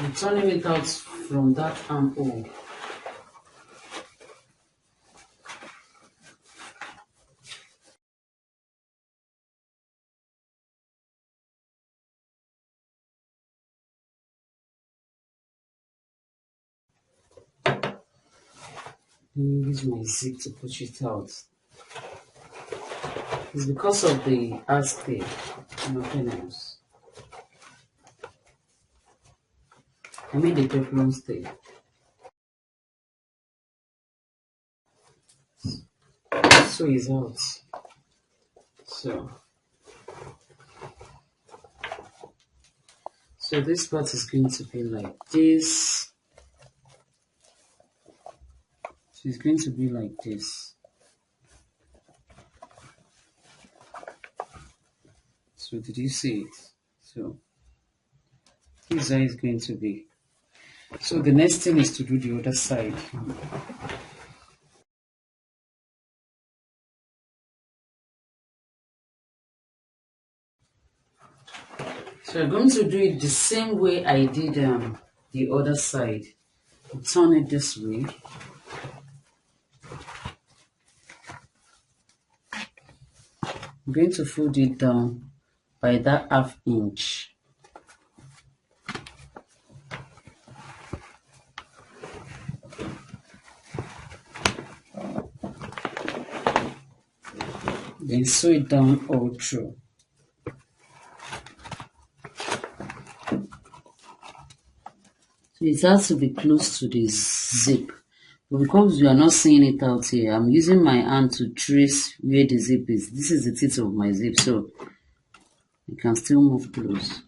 I'm turning it out from that armhole. Let me use my zip to push it out. It's because of the ask tape, nothing else. I mean the peplum tape. So it's out. So this part is going to be like this. So it's going to be like this. So did you see it? So this is how it's going to be. So the next thing is to do the other side. So I'm going to do it the same way I did the other side. Turn it this way. I'm going to fold it down by that 1/2 inch. Then sew it down all through. So it has to be close to the zip. But because you are not seeing it out here, I'm using my hand to trace where the zip is. This is the tip of my zip, so you can still move close.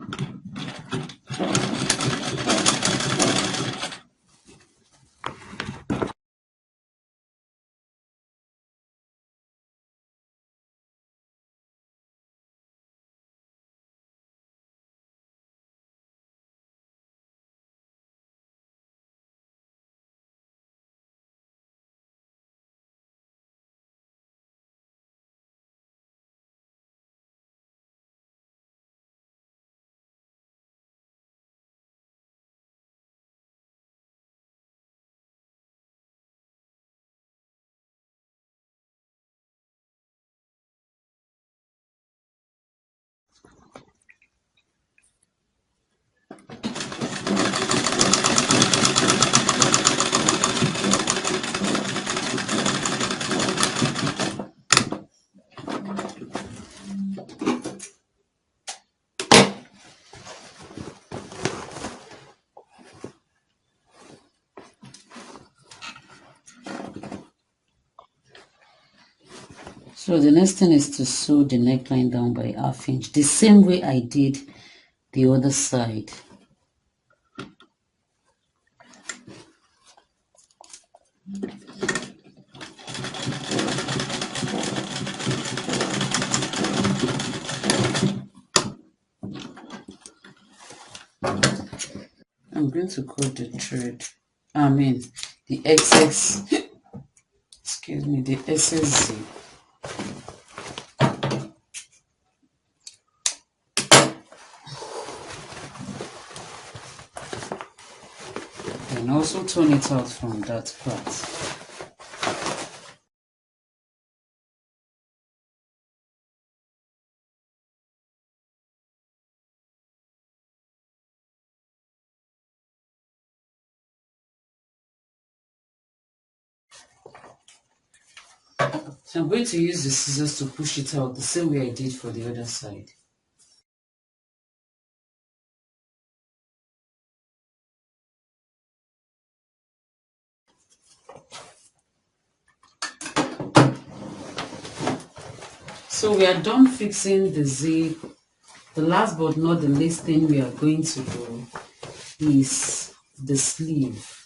So the next thing is to sew the neckline down by 1/2 inch, the same way I did the other side. I'm going to cut the thread, the excess, excuse me, the excess zip. And also turn it out from that part. So I'm going to use the scissors to push it out the same way I did for the other side. So we are done fixing the zip. The last but not the least thing we are going to do is the sleeve.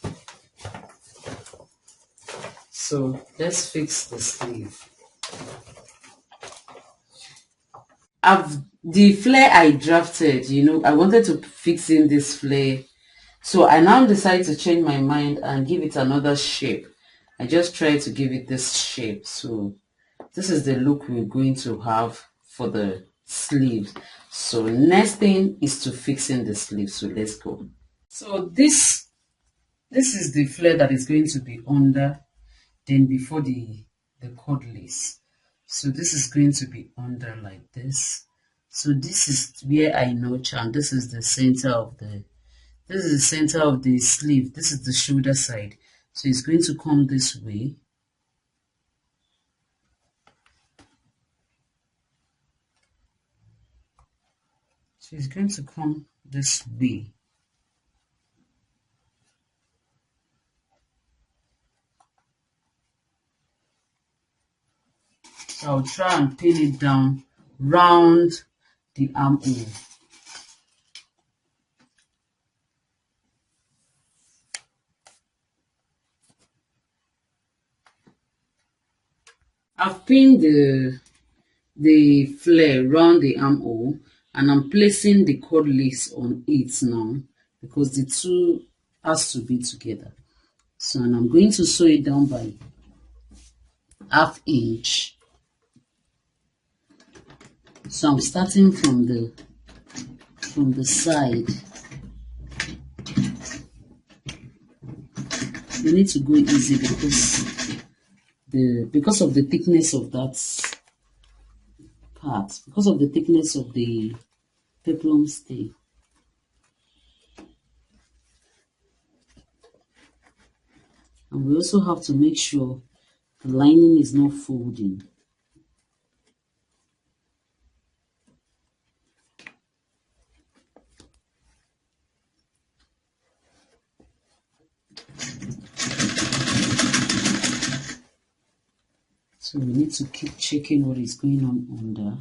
So let's fix the sleeve. The flare I drafted, I wanted to fix in this flare. So I now decided to change my mind and give it another shape. I just tried to give it this shape. So this is the look we're going to have for the sleeves. So next thing is to fix in the sleeves. So let's go. So this is the flare that is going to be under, then before the cord lace. So this is going to be under like this. So this is where I notch, and this is the center of the sleeve. This is the shoulder side. So it's going to come this way. So it's going to come this way. So I'll try and pin it down round the armhole. I've pinned the flare round the armhole, and I'm placing the cord lace on it now because the two has to be together. So, and I'm going to sew it down by ½ inch. So I'm starting from the side. You need to go easy because of the thickness of that part, because of the thickness of the peplum stay. And we also have to make sure the lining is not folding. So we need to keep checking what is going on under.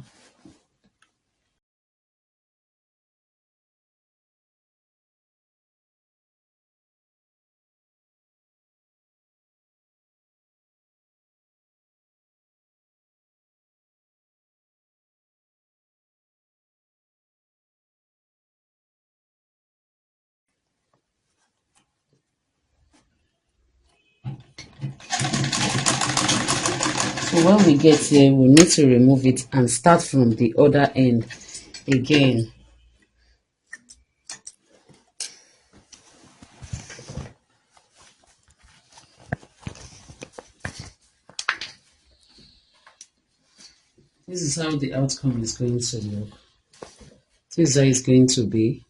So when we get here, we need to remove it and start from the other end again. This is how the outcome is going to look. This is how it's going to be.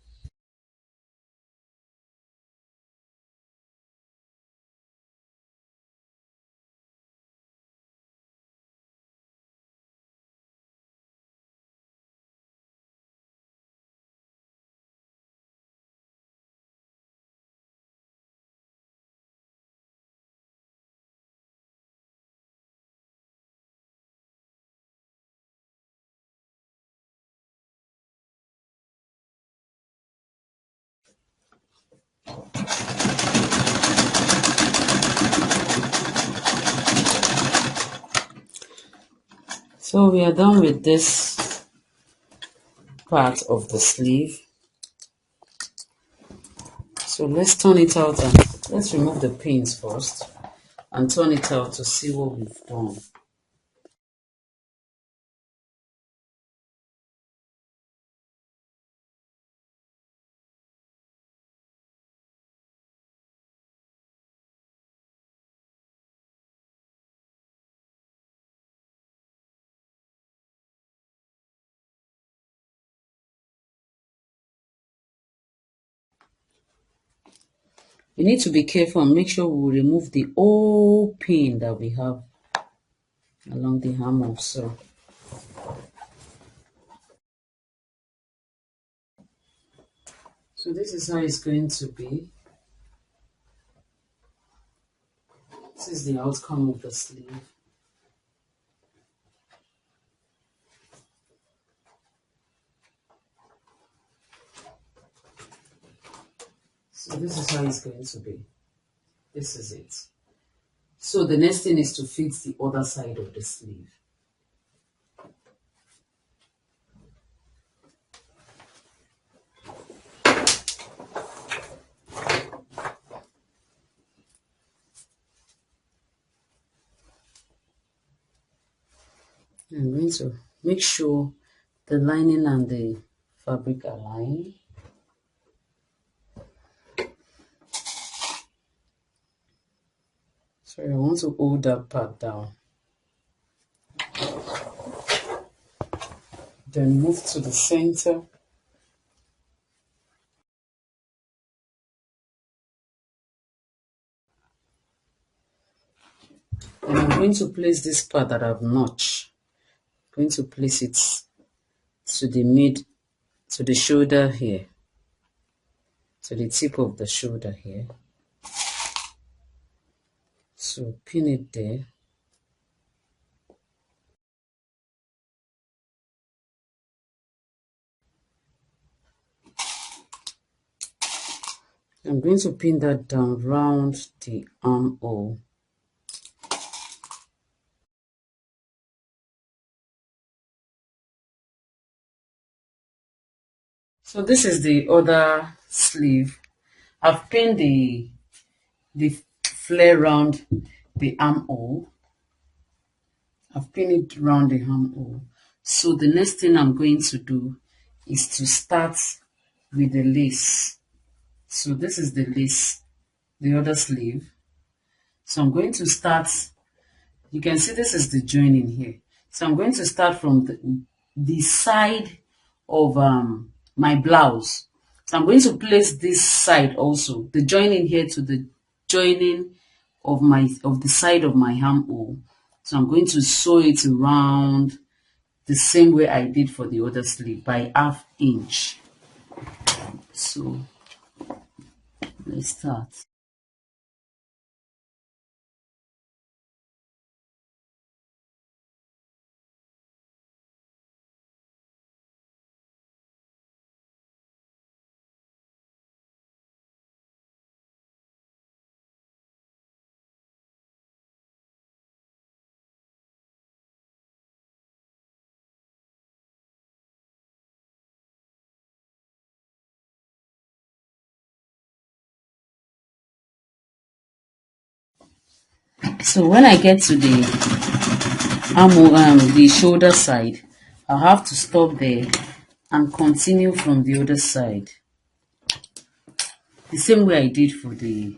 So we are done with this part of the sleeve. So let's turn it out and let's remove the pins first and turn it out to see what we've done. We need to be careful and make sure we remove the whole pin that we have along the arm also. So this is how it's going to be. This is the outcome of the sleeve. So this is how it's going to be. This is it. So the next thing is to fix the other side of the sleeve. I'm going to make sure the lining and the fabric align. Sorry, I want to hold that part down. Then move to the center. And I'm going to place this part that I've notched. I'm going to place it to the mid to the shoulder here, to the tip of the shoulder here. So pin it there. I'm going to pin that down round the armhole. So this is the other sleeve. I've pinned the flare round the armhole. I've pinned it round the armhole. So the next thing I'm going to do is to start with the lace. So this is the lace, the other sleeve. So I'm going to start, you can see this is the joining here. So I'm going to start from the side of my blouse. So I'm going to place this side also, the joining here to the joining of the side of my armhole. So I'm going to sew it around the same way I did for the other sleeve by ½ inch. So let's start. So when I get to the the shoulder side, I'll have to stop there and continue from the other side. The same way I did for the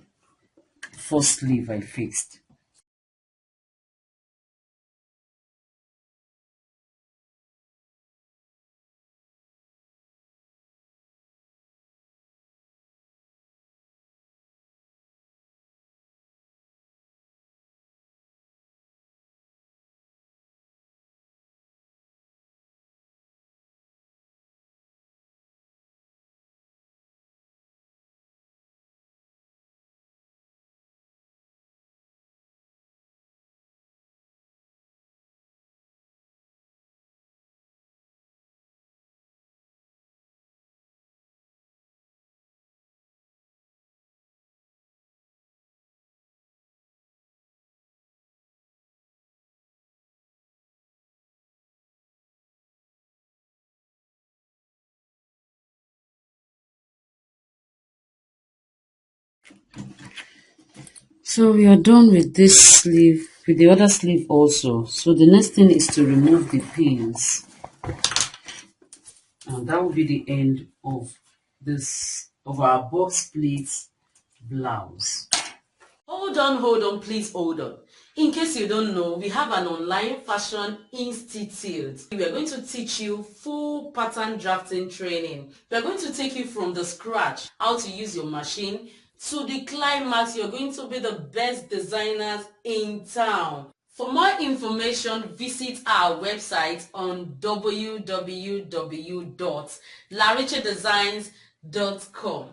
first sleeve I fixed. So we are done with this sleeve, with the other sleeve also. So the next thing is to remove the pins. And that will be the end of our box pleat blouse. Hold on, please hold on. In case you don't know, we have an online fashion institute. We are going to teach you full pattern drafting training. We are going to take you from the scratch, how to use your machine, to the climax. You're going to be the best designers in town. For more information, visit our website on www.larichedesigns.com.